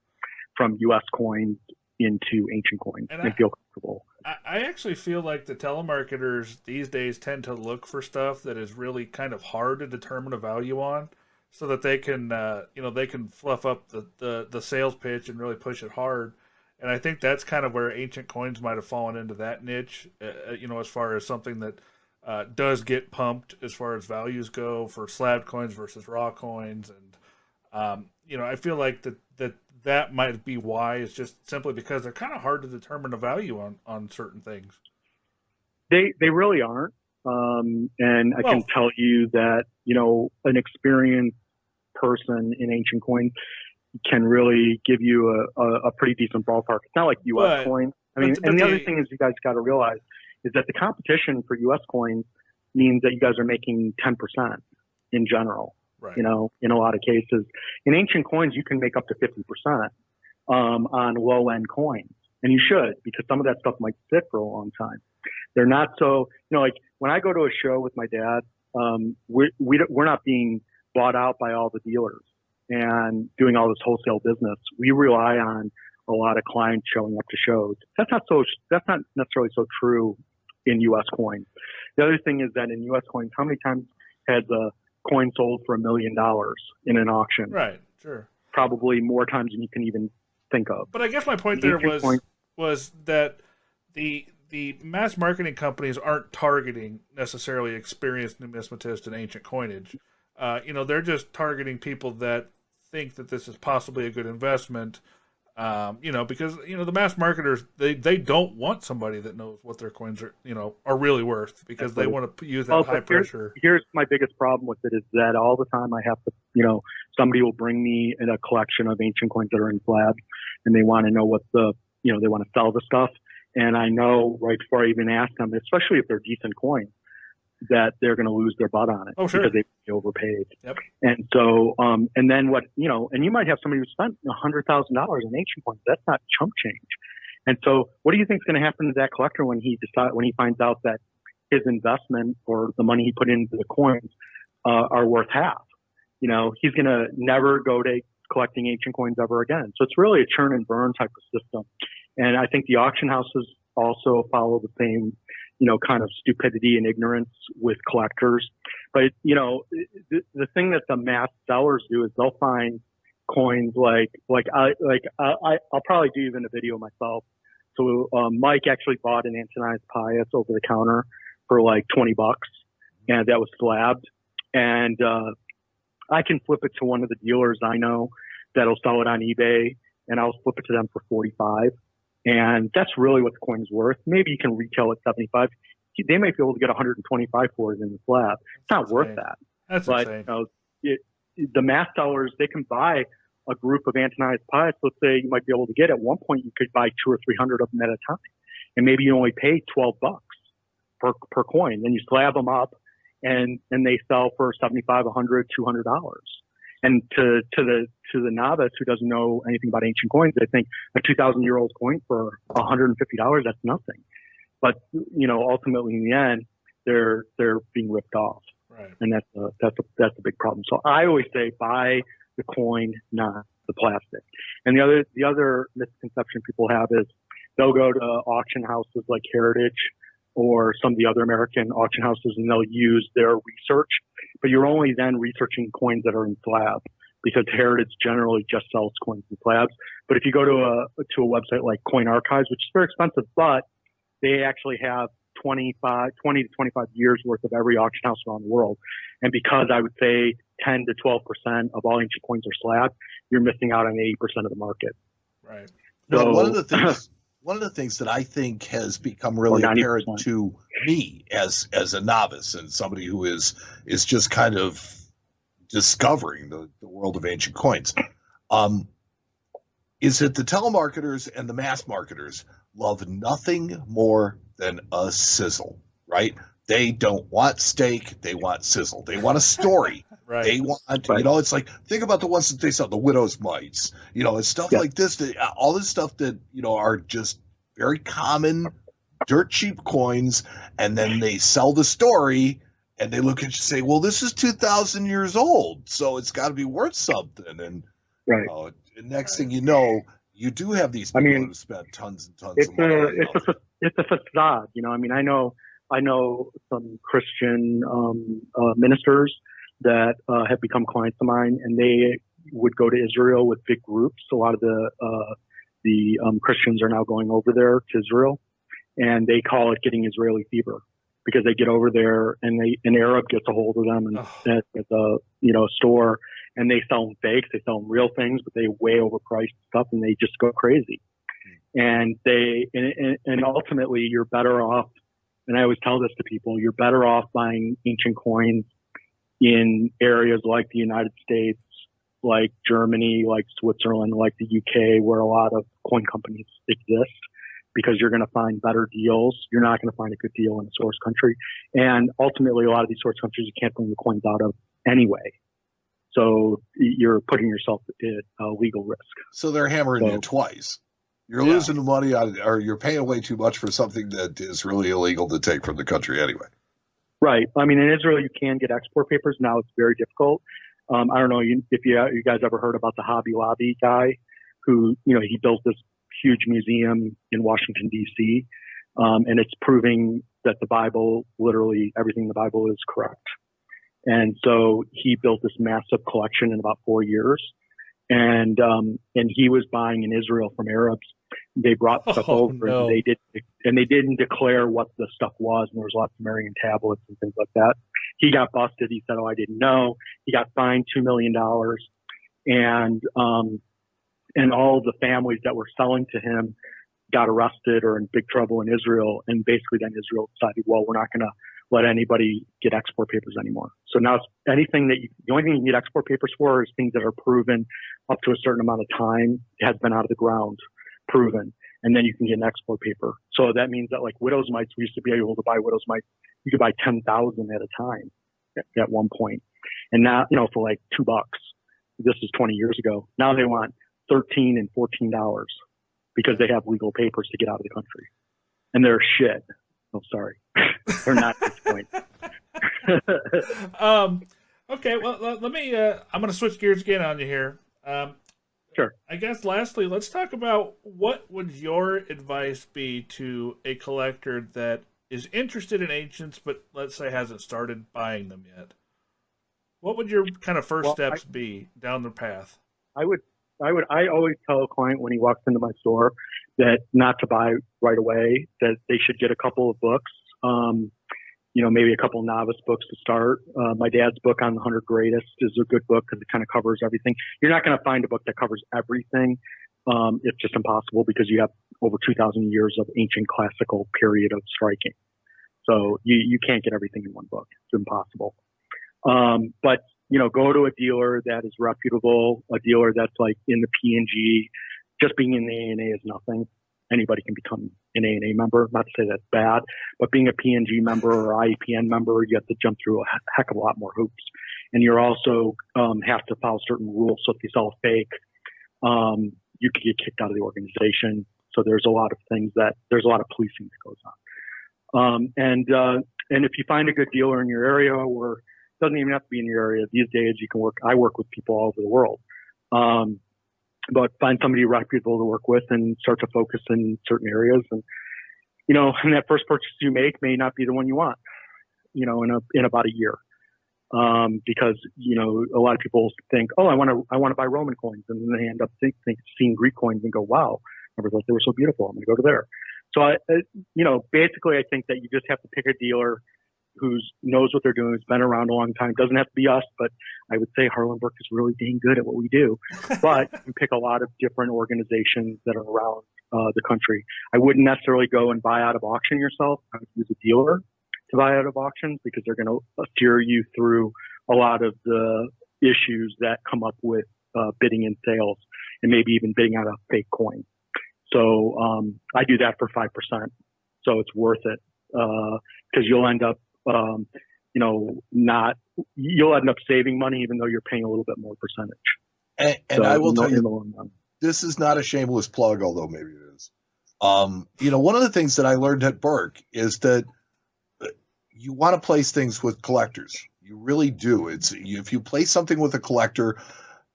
from U.S. coins into ancient coins and feel comfortable. I actually feel like the telemarketers these days tend to look for stuff that is really kind of hard to determine a value on. so that they can they can fluff up the sales pitch and really push it hard. And I think that's kind of where ancient coins might have fallen into that niche, as far as something that does get pumped as far as values go for slab coins versus raw coins. And, I feel like that might be why. It's just simply because they're kind of hard to determine the value on certain things. They really aren't. And I can tell you that, an experienced person in ancient coins can really give you a pretty decent ballpark. It's not like U.S. coins. And the other thing is you guys got to realize is that the competition for U.S. coins means that you guys are making 10% in general. Right. In a lot of cases. In ancient coins, you can make up to 50% on low-end coins. And you should, because some of that stuff might sit for a long time. They're not so, like when I go to a show with my dad, we're not being bought out by all the dealers and doing all this wholesale business. We rely on a lot of clients showing up to shows. That's not necessarily so true in U.S. coins. The other thing is that in U.S. coins, how many times has a coin sold for $1 million in an auction? Right, sure. Probably more times than you can even think of. But I guess my point there was that the mass marketing companies aren't targeting necessarily experienced numismatists in ancient coinage. They're just targeting people that think that this is possibly a good investment. Because the mass marketers they don't want somebody that knows what their coins are really worth, because they want to use that high pressure. Here's my biggest problem with it is that all the time I have to, somebody will bring me in a collection of ancient coins that are in slabs, and they want to know what they want to sell the stuff, and I know right before I even ask them, especially if they're decent coins, that they're going to lose their butt on it because they've overpaid. Yep. And so, and then what, and you might have somebody who spent $100,000 in ancient coins. That's not chump change. And so what do you think is going to happen to that collector when he finds out that his investment or the money he put into the coins are worth half? He's going to never go to collecting ancient coins ever again. So it's really a churn and burn type of system. And I think the auction houses also follow the same kind of stupidity and ignorance with collectors. But, the thing that the mass sellers do is they'll find coins I'll probably do even a video myself. So, Mike actually bought an Antonized Pius over the counter for like $20, and that was slabbed. And, I can flip it to one of the dealers I know that'll sell it on eBay, and I'll flip it to them for 45. And that's really what the coin is worth. Maybe you can retail at 75. They might be able to get 125 for it in the slab. It's not worth that. That's insane. The mass sellers, they can buy a group of Antonized Pius. Let's say you might be able to get at one point, you could buy 200 or 300 of them at a time. And maybe you only pay $12 per coin. Then you slab them up and they sell for $75, $100, $200. And to the novice who doesn't know anything about ancient coins, they think a 2,000-year-old coin for $150, that's nothing. But ultimately in the end, they're being ripped off, right? And that's a big problem. So I always say buy the coin, not the plastic. And the other misconception people have is they'll go to auction houses like Heritage or some of the other American auction houses, and they'll use their research, but you're only then researching coins that are in slab, because Heritage generally just sells coins in slabs. But if you go to a website like Coin Archives, which is very expensive, but they actually have 20 to 25 years worth of every auction house around the world. And because I would say 10 to 12% of all ancient coins are slab, you're missing out on 80% of the market. Right. So one of the things that I think has become really apparent to me as a novice and somebody who is just kind of discovering the world of ancient coins, is that the telemarketers and the mass marketers love nothing more than a sizzle, right? They don't want steak. They want sizzle. They want a story. Right. They want, it's like, think about the ones that they sell, the widow's mites, it's stuff like this, all this stuff that, are just very common, dirt cheap coins. And then they sell the story and they look at you and say, well, this is 2,000 years old, so it's got to be worth something. And, and next thing you know, you do have these people who spent tons and tons of money. It's a facade. I know some Christian ministers that have become clients of mine, and they would go to Israel with big groups. A lot of the Christians are now going over there to Israel, and they call it getting Israeli fever, because they get over there and an Arab gets a hold of them and at the store, and they sell them fakes, they sell them real things, but they way overpriced stuff, and they just go crazy. And and ultimately you're better off, and I always tell this to people, you're better off buying ancient coins in areas like the United States, like Germany, like Switzerland, like the UK, where a lot of coin companies exist, because you're going to find better deals. You're not going to find a good deal in a source country. And ultimately, a lot of these source countries you can't bring the coins out of anyway. So you're putting yourself at legal risk. So they're hammering you twice. You're losing the money on, or you're paying way too much for something that is really illegal to take from the country anyway. Right. I mean, in Israel, you can get export papers. Now it's very difficult. I don't know if you guys ever heard about the Hobby Lobby guy who, he built this huge museum in Washington, D.C., and it's proving that the Bible, literally everything in the Bible, is correct. And so he built this massive collection in about 4 years, and he was buying in Israel from Arabs. They brought stuff over, and they didn't declare what the stuff was, and there was lots of Sumerian tablets and things like that. He got busted. He said, "Oh, I didn't know." He got fined $2 million, and all the families that were selling to him got arrested or in big trouble in Israel. And basically then Israel decided, well, we're not going to let anybody get export papers anymore. So now the only thing you need export papers for is things that are proven up to a certain amount of time, has been out of the ground, proven. And then you can get an export paper. So that means that like widow's mites, we used to be able to buy widow's mites. You could buy 10,000 at a time at one point. And now, for like $2. This is 20 years ago. Now they want $13 and $14 because they have legal papers to get out of the country, and they're shit. Oh, sorry, they're not at this point. Okay, well, let me. I'm going to switch gears again on you here. Sure. I guess lastly, let's talk about what would your advice be to a collector that is interested in ancients, but let's say hasn't started buying them yet. What would your kind of first steps be down the path? I always tell a client when he walks into my store that not to buy right away, that they should get a couple of books, maybe a couple of novice books to start. My dad's book on the 100 Greatest is a good book because it kind of covers everything. You're not going to find a book that covers everything. It's just impossible because you have over 2,000 years of ancient classical period of striking. So you can't get everything in one book. It's impossible. But go to a dealer that is reputable, a dealer that's like in the P&G. Just being in the ANA is nothing. Anybody can become an ANA member. Not to say that's bad, but being a P&G member or IEPN member, you have to jump through a heck of a lot more hoops. And you're also have to follow certain rules. So if you sell a fake, you could get kicked out of the organization. So there's a lot of policing that goes on. And if you find a good dealer in your area, or it doesn't even have to be in your area. These days, I work with people all over the world. But find somebody reputable to work with and start to focus in certain areas. And, and that first purchase you make may not be the one you want, in about a year. Because, a lot of people think, oh, I want to buy Roman coins. And then they end up seeing Greek coins and go, wow, I never thought they were so beautiful. I'm going to go to there. So, basically I think that you just have to pick a dealer who knows what they're doing, who's been around a long time. Doesn't have to be us, but I would say Harlan Burke is really dang good at what we do. But you pick a lot of different organizations that are around the country. I wouldn't necessarily go and buy out of auction yourself. I would use a dealer to buy out of auctions because they're going to steer you through a lot of the issues that come up with bidding and sales, and maybe even bidding out a fake coin. So I do that for 5%. So it's worth it because you'll end up you'll end up saving money even though you're paying a little bit more percentage. And I will tell you, this is not a shameless plug, although maybe it is. One of the things that I learned at Burke is that you want to place things with collectors. You really do. If you place something with a collector,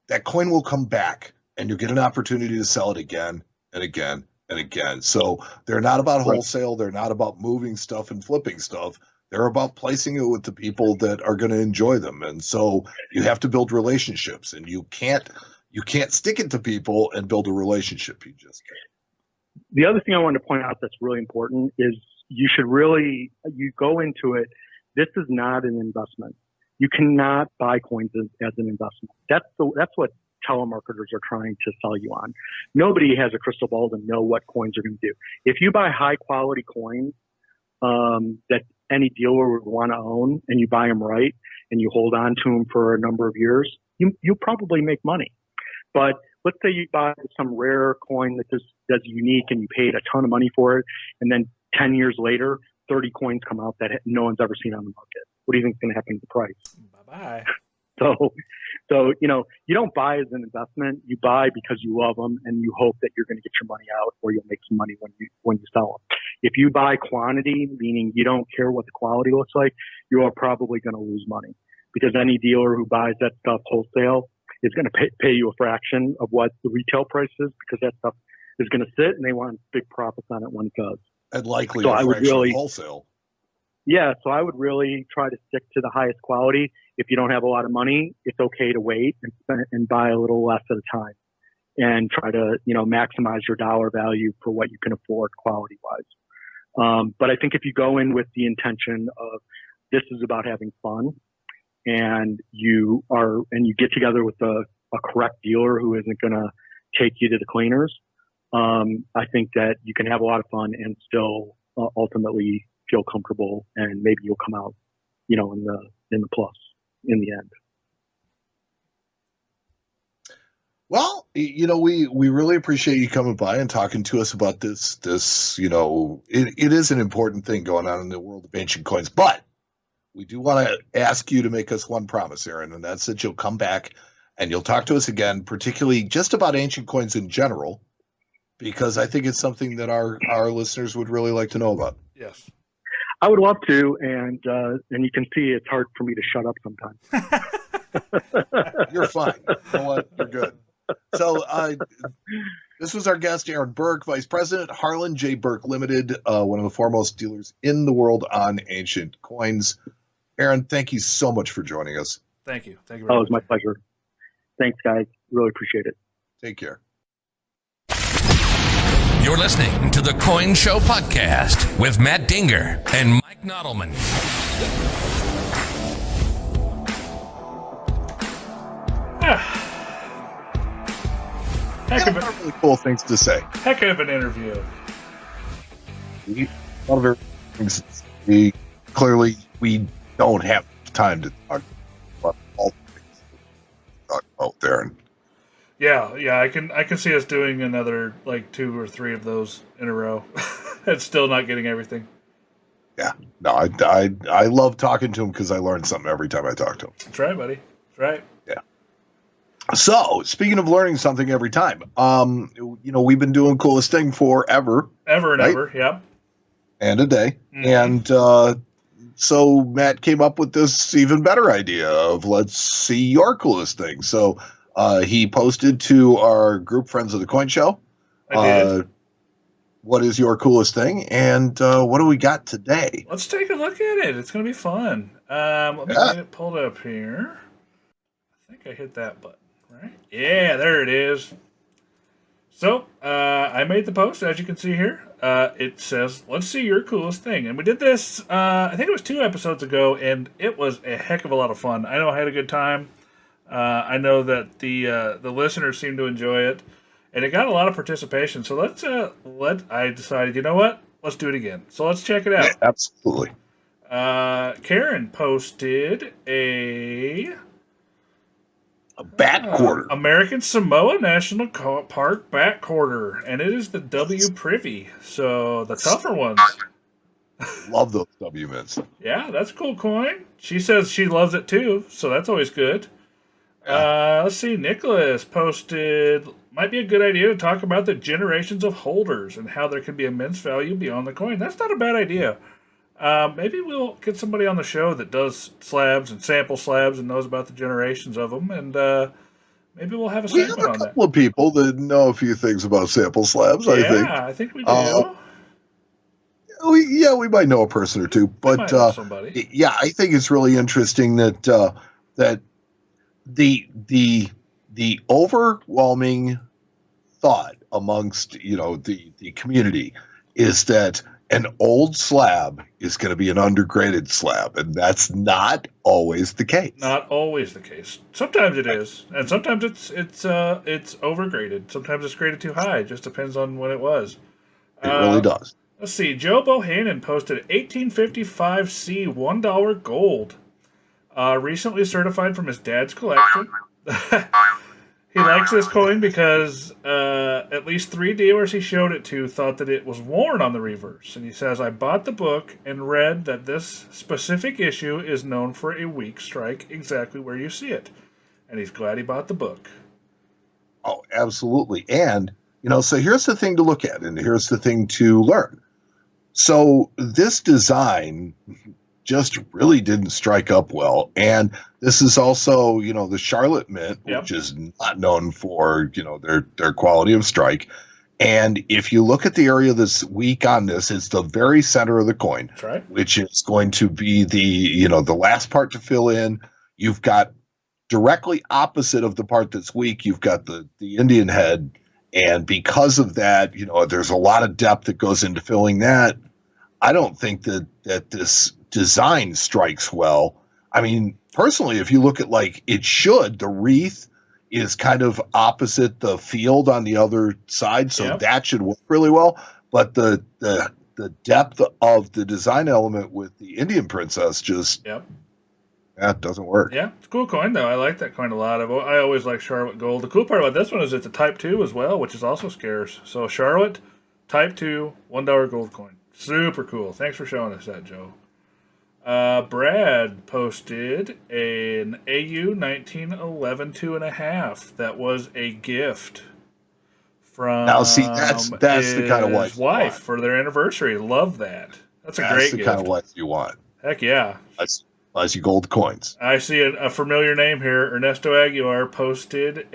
that coin will come back and you'll get an opportunity to sell it again and again and again. So they're not about wholesale. They're not about moving stuff and flipping stuff. They're about placing it with the people that are going to enjoy them. And so you have to build relationships, and you can't stick it to people and build a relationship. You just can't. The other thing I wanted to point out that's really important is you go into it. This is not an investment. You cannot buy coins as an investment. That's what telemarketers are trying to sell you on. Nobody has a crystal ball to know what coins are going to do. If you buy high quality coins that any dealer would want to own, and you buy them right, and you hold on to them for a number of years, you'll probably make money. But let's say you buy some rare coin that's unique, and you paid a ton of money for it, and then 10 years later, 30 coins come out that no one's ever seen on the market. What do you think is going to happen to the price? Bye-bye. So you don't buy as an investment. You buy because you love them, and you hope that you're going to get your money out, or you'll make some money when you sell them. If you buy quantity, meaning you don't care what the quality looks like, you are probably going to lose money, because any dealer who buys that stuff wholesale is going to pay you a fraction of what the retail price is, because that stuff is going to sit, and they want big profits on it when it does. And likely a fraction of wholesale. Yeah, so I would really try to stick to the highest quality. If you don't have a lot of money, it's okay to wait and buy a little less at a time, and try to maximize your dollar value for what you can afford quality wise. But I think if you go in with the intention of this is about having fun, and you get together with a correct dealer who isn't going to take you to the cleaners, I think that you can have a lot of fun and still ultimately feel comfortable, and maybe you'll come out, in the plus in the end. Well, we really appreciate you coming by and talking to us about this. It is an important thing going on in the world of ancient coins, but we do want to ask you to make us one promise, Aaron, and that's that you'll come back and you'll talk to us again, particularly just about ancient coins in general, because I think it's something that our listeners would really like to know about. Yes. I would love to, and you can see it's hard for me to shut up sometimes. You're fine. You know what? You're good. So this was our guest, Aaron Burke, Vice President, Harlan J. Burke Limited, one of the foremost dealers in the world on ancient coins. Aaron, thank you so much for joining us. Thank you. Thank you very much. It was my pleasure. Thanks, guys. Really appreciate it. Take care. You're listening to the Coin Show Podcast with Matt Dinger and Mike Nottleman. Heck of really cool things to say. Heck of an interview. A lot of things. We don't have time to talk about all the things we talk about there. And Yeah, I can see us doing another 2 or 3 of those in a row. It's still not getting everything. Yeah, no, I love talking to him because I learn something every time I talk to him. That's right, buddy. That's right. Yeah. So, speaking of learning something every time, we've been doing Coolest Thing forever. Ever and right? Ever, yeah. And a day. Mm-hmm. And so Matt came up with this even better idea of let's see your coolest thing. So he posted to our group Friends of the Coin Show. I did. What is your coolest thing? And what do we got today? Let's take a look at it. It's going to be fun. Let me get it pulled up here. I think I hit that button, right? Yeah, there it is. So I made the post, as you can see here. It says, let's see your coolest thing. And we did this, I think it was 2 episodes ago, and it was a heck of a lot of fun. I know I had a good time. I know that the listeners seemed to enjoy it, and it got a lot of participation. So I decided, you know what? Let's do it again. So let's check it out. Yeah, absolutely. Karen posted a bat quarter. American Samoa National Park bat quarter, and it is the W Privy, so the tougher ones. Love those W mints. Yeah, that's a cool coin. She says she loves it too, so that's always good. Yeah. Let's see, Nicholas posted, might be a good idea to talk about the generations of holders and how there can be immense value beyond the coin. That's not a bad idea. Maybe we'll get somebody on the show that does slabs and sample slabs and knows about the generations of them, and maybe we'll have a segment on that. We have a couple of people that know a few things about sample slabs, I think. Yeah, I think we do. we might know a person or two, but somebody. yeah, I think it's really interesting that that the overwhelming thought amongst the community is that an old slab is going to be an undergraded slab, and that's not always the case. Not always the case. Sometimes it is, and sometimes it's overgraded. Sometimes it's graded too high. It just depends on when it was. It really does. Let's see. Joe Bohannon posted 1855 C $1 gold, recently certified from his dad's collection. He likes this coin because at least 3 dealers he showed it to thought that it was worn on the reverse. And he says, I bought the book and read that this specific issue is known for a weak strike exactly where you see it. And he's glad he bought the book. Oh, absolutely. And, so here's the thing to look at, and here's the thing to learn. So this design just really didn't strike up well. And this is also, the Charlotte Mint, which is not known for, their quality of strike. And if you look at the area that's weak on this, it's the very center of the coin, that's right, which is going to be the last part to fill in. You've got directly opposite of the part that's weak, you've got the Indian head. And because of that, there's a lot of depth that goes into filling that. I don't think that this design strikes well. I mean, personally, if you look at the wreath is kind of opposite the field on the other side, so that should work really well. But the depth of the design element with the Indian princess just that doesn't work. Yeah, it's a cool coin though. I like that coin a lot. I always like Charlotte gold. The cool part about this one is it's a Type 2 as well, which is also scarce. So Charlotte, Type 2, $1 gold coin. Super cool. Thanks for showing us that, Joe. Brad posted an AU 1911 2.5 that was a gift from that's the kind of wife for their anniversary. Love that. That's a great gift. That's the kind of wife you want. Heck yeah. Buys you gold coins. I see a familiar name here. Ernesto Aguilar posted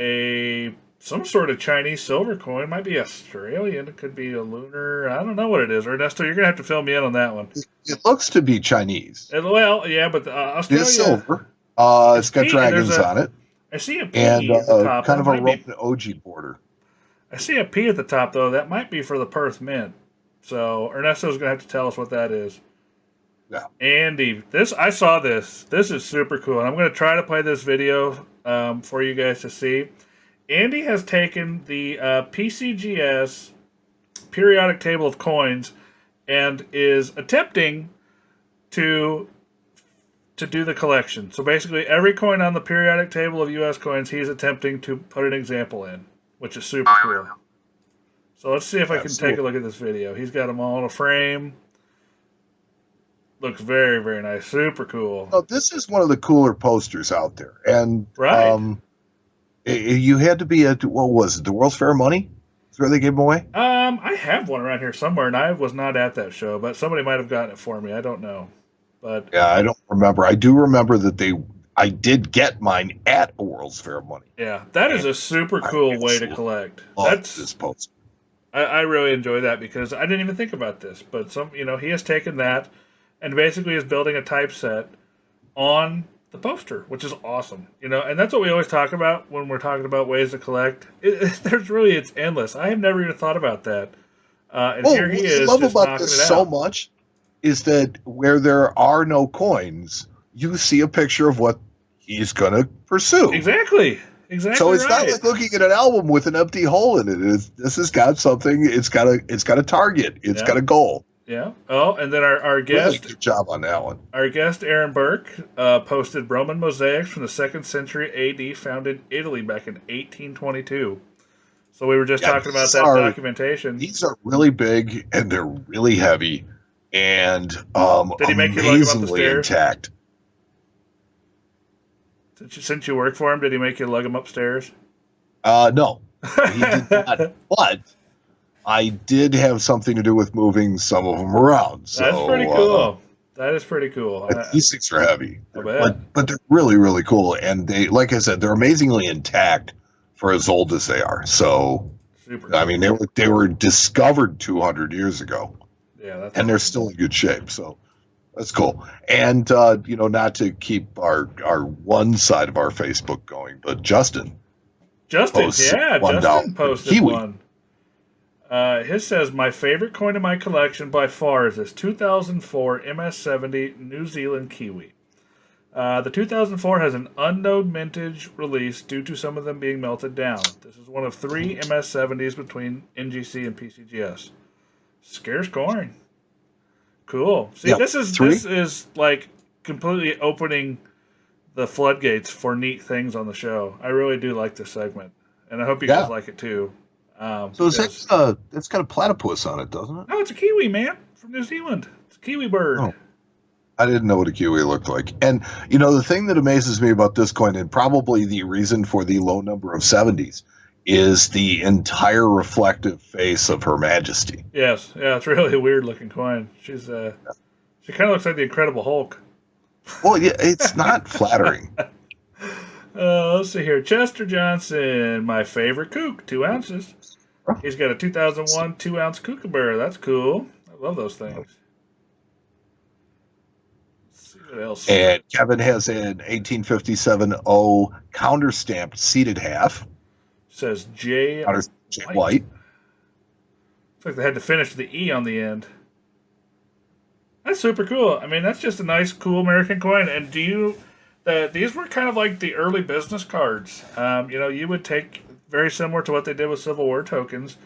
some sort of Chinese silver coin. It might be Australian. It could be a lunar. I don't know what it is. Ernesto, you're going to have to fill me in on that one. It looks to be Chinese. But Australia. It's silver. It's got dragons on it. I see a P at the top. Kind of a Roman OG border. I see a P at the top, though. That might be for the Perth Mint. So Ernesto's going to have to tell us what that is. Yeah. Andy, I saw this. This is super cool. And I'm going to try to play this video for you guys to see. Andy has taken the PCGS periodic table of coins and is attempting to do the collection. So basically every coin on the periodic table of U.S. coins, he's attempting to put an example in, which is super cool. So let's see if I can take a look at this video. He's got them all in a frame. Looks very, very nice. Super cool. Oh, this is one of the cooler posters out there. And right. You had to be at, what was it, the World's Fair Money? Is where they gave them away? I have one around here somewhere, and I was not at that show, but somebody might have gotten it for me. I don't know. But yeah, I don't remember. I do remember that I did get mine at a World's Fair Money. Yeah, that is a super cool way to collect. That's this poster. I really enjoy that because I didn't even think about this, but he has taken that and basically is building a typeset on the poster, which is awesome, and that's what we always talk about when we're talking about ways to collect. It's endless. I have never even thought about that. And here he is. What I love about this so much is that where there are no coins, you see a picture of what he's going to pursue. Exactly. So it's not like looking at an album with an empty hole in it. This has got something. It's got a target. It's got a goal. Yeah. Oh, and then our guest. Really good job on that one. Our guest, Aaron Burke, posted Roman mosaics from the 2nd century AD found in Italy back in 1822. So we were just talking about that documentation. These are really big, and they're really heavy, and did he make you lug him up the stairs? Intact. Since you work for him, did he make you lug him upstairs? No. He did not. But I did have something to do with moving some of them around. So, that's pretty cool. That is pretty cool. These things are heavy, but they're really, really cool. And they, like I said, they're amazingly intact for as old as they are. So, super cool. I mean, they were discovered 200 years ago. Yeah, that's and they're awesome. still in good shape. So that's cool. And not to keep our one side of our Facebook going, but Justin posts $1 Justin posted Kiwi. one. His says, my favorite coin in my collection by far is this 2004 MS70 New Zealand Kiwi. The 2004 has an unknown mintage release due to some of them being melted down. This is one of 3 MS70s between NGC and PCGS. Scarce coin. Cool. See, Yeah, this 3. is like completely opening the floodgates for neat things on the show. I really do like this segment, and I hope you guys like it too. So that's got a platypus on it, doesn't it? No, it's a kiwi, man, from New Zealand. It's a kiwi bird. Oh. I didn't know what a kiwi looked like. And, the thing that amazes me about this coin, and probably the reason for the low number of 70s, is the entire reflective face of Her Majesty. Yes. Yeah, it's really a weird-looking coin. She kind of looks like the Incredible Hulk. Well, yeah, it's not flattering. Let's see here. Chester Johnson, my favorite kook, 2 ounces. He's got a 2001 2-ounce kookaburra. That's cool. I love those things. Let's see what else. And Kevin has an 1857 O counter-stamped seated half. Says J. White. Looks like they had to finish the E on the end. That's super cool. I mean, that's just a nice, cool American coin. And these were kind of like the early business cards. You would take, very similar to what they did with Civil War tokens.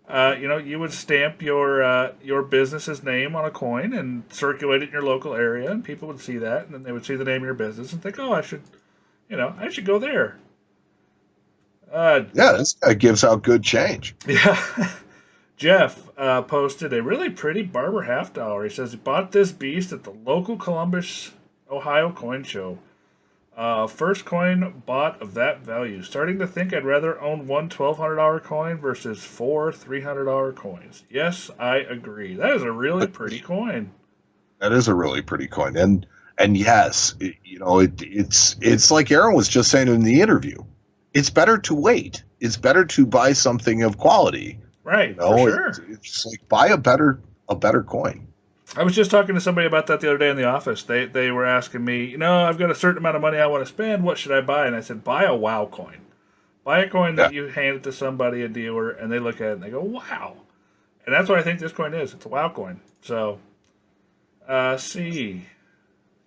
You would stamp your business's name on a coin and circulate it in your local area, and people would see that, and then they would see the name of your business and think, oh, I should go there. This guy gives out good change. Yeah. Jeff posted a really pretty Barber $50. He says he bought this beast at the local Columbus, Ohio coin show. First coin bought of that value. Starting to think I'd rather own one $1,200 coin versus 4 $300 coins. Yes, I agree. That is a really pretty coin. That is a really pretty coin. And yes, it's like Aaron was just saying in the interview. It's better to wait. It's better to buy something of quality. Right, for sure. It's like buy a better coin. I was just talking to somebody about that the other day in the office. They were asking me, I've got a certain amount of money I want to spend. What should I buy? And I said, buy a WoW coin. Buy a coin that you hand it to somebody, a dealer, and they look at it and they go, wow. And that's what I think this coin is. It's a WoW coin. So, see.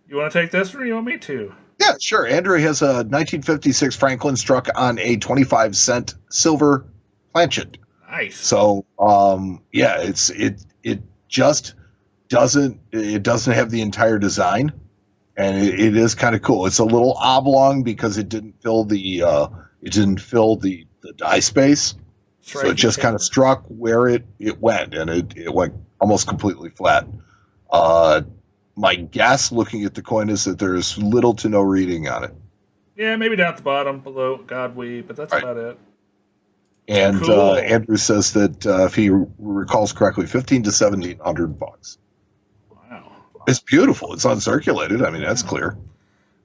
You want to take this one or you want me to? Yeah, sure. Andrew has a 1956 Franklin struck on a 25-cent silver planchet. Nice. So, it just doesn't have the entire design, and it is kind of cool. It's a little oblong because it didn't fill the die space, so it just kind of struck where it went, and it went almost completely flat. My guess, looking at the coin, is that there's little to no reading on it. Yeah, maybe down at the bottom below God we, but that's about it. And cool. Andrew says that if he recalls correctly, $1,500 to $1,700. Wow, it's beautiful. It's uncirculated. I mean, that's clear.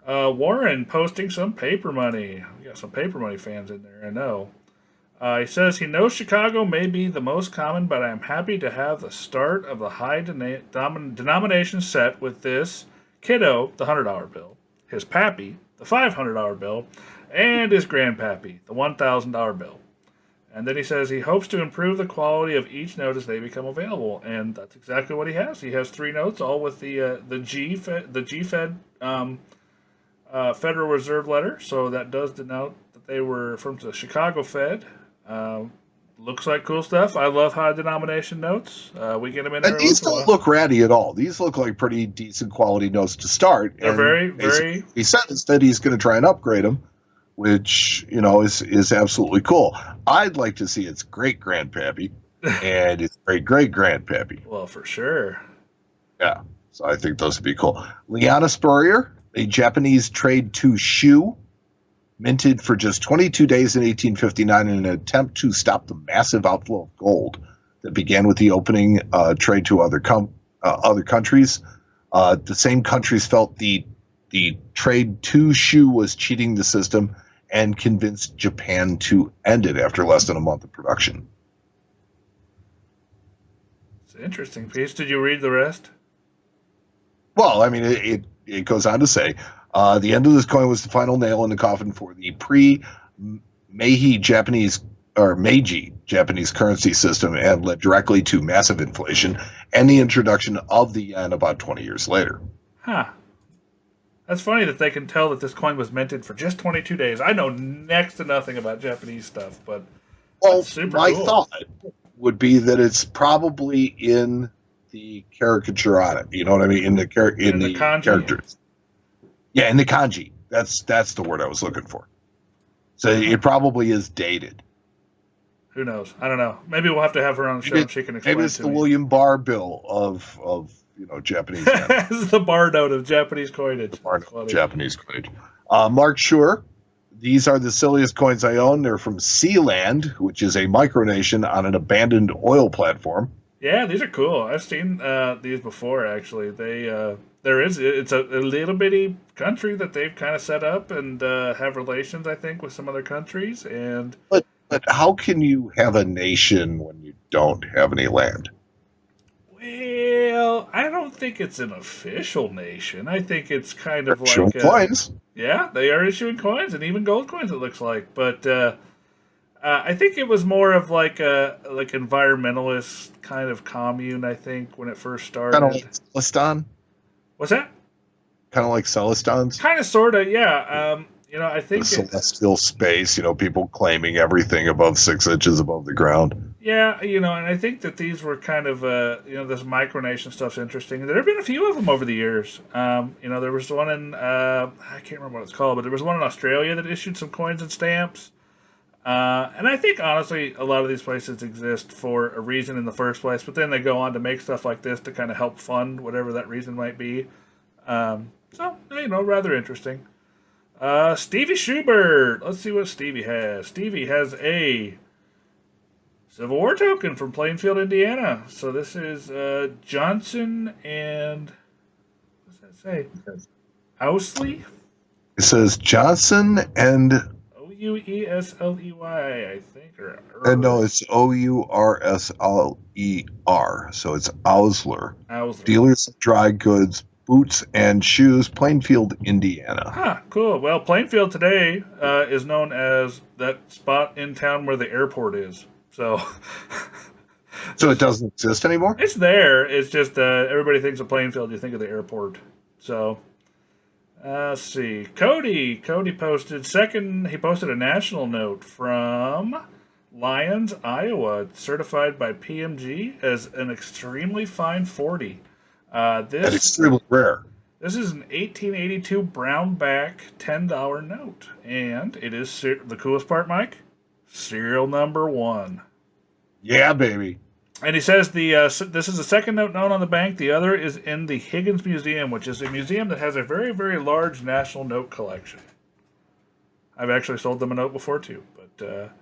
Warren posting some paper money. We got some paper money fans in there, I know. He says he knows Chicago may be the most common, but I am happy to have the start of the high denomination set with this kiddo, the $100 bill, his pappy, the $500 bill, and his grandpappy, the $1,000 bill. And then he says he hopes to improve the quality of each note as they become available, and that's exactly what he has. He has 3 notes, all with the G-Fed Federal Reserve letter, so that does denote that they were from the Chicago Fed. Looks like cool stuff. I love high denomination notes. We get them in there. And these don't look ratty at all. These look like pretty decent quality notes to start. They're very. He says that he's going to try and upgrade them, which is absolutely cool. I'd like to see its great grandpappy and its great great grandpappy. Well, for sure. Yeah, so I think those would be cool. Liana Spurrier, a Japanese trade to shoe, minted for just 22 days in 1859 in an attempt to stop the massive outflow of gold that began with the opening trade to other countries. The same countries felt the trade to shoe was cheating the system and convinced Japan to end it after less than a month of production. It's an interesting piece. Did you read the rest? Well, I mean, it goes on to say, the end of this coin was the final nail in the coffin for the Meiji Japanese currency system and led directly to massive inflation and the introduction of the yen about 20 years later. Huh. That's funny that they can tell that this coin was minted for just 22 days. I know next to nothing about Japanese stuff, but my thought would be that it's probably in the caricature on it. You know what I mean? In the kanji. Characters. Yeah, in the kanji. That's the word I was looking for. So it probably is dated. Who knows? I don't know. Maybe we'll have to have her on the show and she can explain. Maybe it's the William Barr bill of Japanese. This is the bar note of Japanese coinage. Japanese coinage. Mark Schur, these are the silliest coins I own. They're from Sealand, which is a micronation on an abandoned oil platform. Yeah, these are cool. I've seen these before. Actually, it's a little bitty country that they've kind of set up and have relations, I think, with some other countries. And but how can you have a nation when you don't have any land? Well, I don't think it's an official nation. I think it's kind of like coins. Yeah, they are issuing coins and even gold coins. It looks like, but I think it was more of like environmentalist kind of commune. I think when it first started, kind of like Celestin. What's that? Kind of like Celestins. Kind of, sort of, yeah. I think the celestial space. People claiming everything above 6 inches above the ground. Yeah, and I think that these were kind of, this micronation stuff's interesting. There have been a few of them over the years. There was one in, I can't remember what it's called, but there was one in Australia that issued some coins and stamps. And I think, honestly, a lot of these places exist for a reason in the first place, but then they go on to make stuff like this to kind of help fund whatever that reason might be. Rather interesting. Stevie Schubert. Let's see what Stevie has. Stevie has a Civil War token from Plainfield, Indiana. So this is Johnson and what does that say? Ousley? It says Johnson and Ouesley, I think. No, it's Oursler. So it's Oursler. Dealers of dry goods, boots, and shoes, Plainfield, Indiana. Huh, cool. Well, Plainfield today is known as that spot in town where the airport is. So it doesn't exist anymore? It's there. It's just everybody thinks of Plainfield, you think of the airport. So, let's see. Cody posted he posted a national note from Lyons, Iowa, certified by PMG as an extremely fine 40. That's extremely rare. This is an 1882 Brownback $10 note, and it is the coolest part, Mike. Serial number 1. Yeah, baby. And he says this is the second note known on the bank. The other is in the Higgins Museum, which is a museum that has a very, very large national note collection. I've actually sold them a note before too, but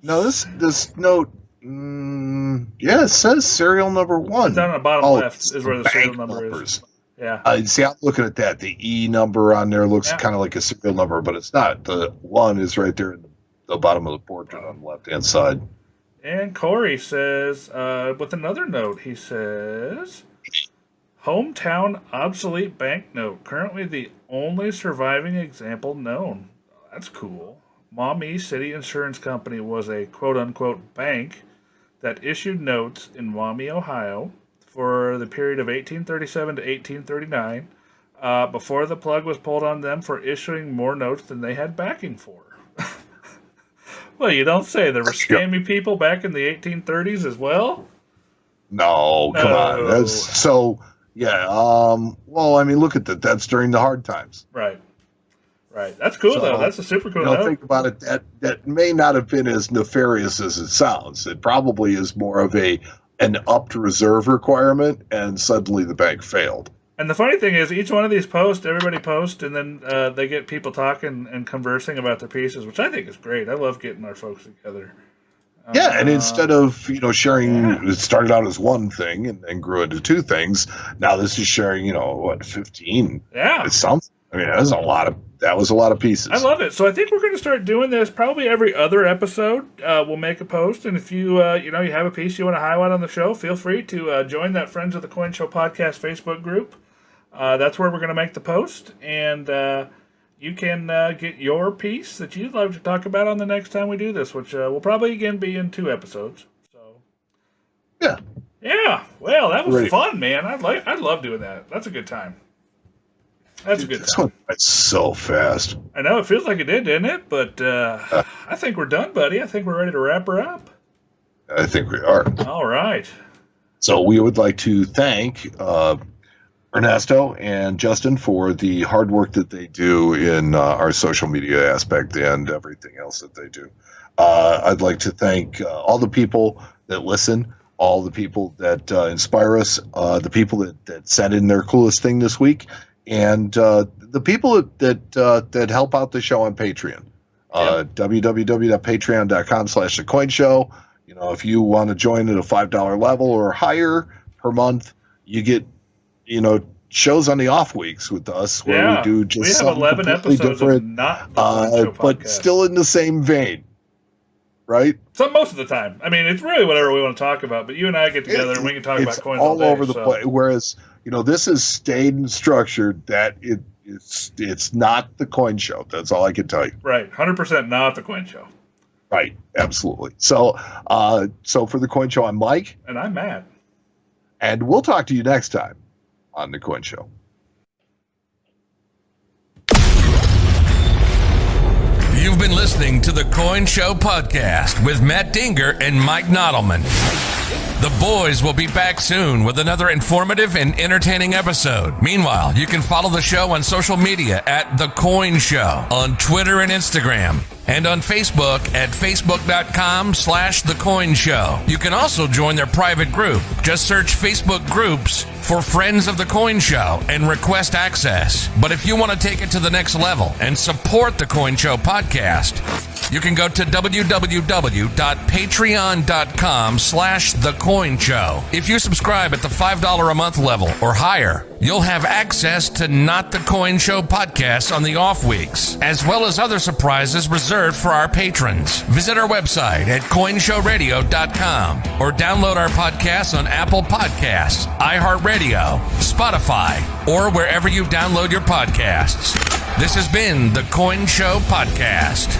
no, this note. It says serial number 1. It's down on the bottom left is where the serial number is. Yeah. See, I'm looking at that. The E number on there looks kind of like a serial number, but it's not. The 1 is right there in the bottom of the portrait on the left-hand side. And Corey says, with another note, he says, hometown obsolete banknote, currently the only surviving example known. That's cool. Maumee City Insurance Company was a quote-unquote bank that issued notes in Maumee, Ohio, for the period of 1837 to 1839, before the plug was pulled on them for issuing more notes than they had backing for. Well, you don't say. There were scammy people back in the 1830s as well? No, come on. That's so, yeah. Well, I mean, look at that. That's during the hard times. Right. That's cool, though. That's a super cool note. Think about it. That may not have been as nefarious as it sounds. It probably is more of an upped reserve requirement, and suddenly the bank failed. And the funny thing is, each one of these posts, everybody posts, and then they get people talking and conversing about their pieces, which I think is great. I love getting our folks together. Yeah, and instead of sharing, it started out as one thing and then grew into 2 things. Now this is sharing, 15. Yeah, it sounds. I mean, there's a lot of that was a lot of pieces. I love it. So I think we're going to start doing this probably every other episode. We'll make a post, and if you you have a piece you want to highlight on the show, feel free to join that Friends of the Coin Show podcast Facebook group. That's where we're going to make the post, and you can get your piece that you'd love to talk about on the next time we do this, which will probably again be in 2 episodes. So yeah. Well, that was fun, man. I'd love doing that. That's a good time. That's a good time. This one went so fast. I know, it feels like it did, didn't it? But I think we're done, buddy. I think we're ready to wrap her up. I think we are. All right. So we would like to thank Ernesto and Justin for the hard work that they do in our social media aspect and everything else that they do. I'd like to thank all the people that listen, all the people that inspire us, the people that sent in their coolest thing this week, and the people that help out the show on Patreon. www.patreon.com/thecoinshow. If you want to join at a $5 level or higher per month, you get shows on the off weeks with us where we do just we have 11 episodes different, of not the Coin Show but still in the same vein, right? So most of the time, I mean, it's really whatever we want to talk about. But you and I get together and we can talk about coins all day, over the place. Whereas this is stayed and structured that it's not the Coin Show. That's all I can tell you. Right, 100% not the Coin Show. Right, absolutely. So for the Coin Show, I'm Mike, and I'm Matt, and we'll talk to you next time on the Coin Show. You've been listening to the Coin Show podcast with Matt Dinger and Mike Nottleman. The boys will be back soon with another informative and entertaining episode. Meanwhile, you can follow the show on social media at The Coin Show on Twitter and Instagram, and on Facebook at facebook.com/The Coin Show. You can also join their private group. Just search Facebook groups for Friends of the Coin Show and request access. But if you want to take it to the next level and support the Coin Show podcast, you can go to www.patreon.com/The Coin Show. If you subscribe at the $5 a month level or higher, you'll have access to Not the Coin Show podcasts on the off weeks, as well as other surprises reserved for our patrons. Visit our website at coinshowradio.com or download our podcasts on Apple Podcasts, iHeartRadio, Spotify, or wherever you download your podcasts. This has been the Coin Show Podcast.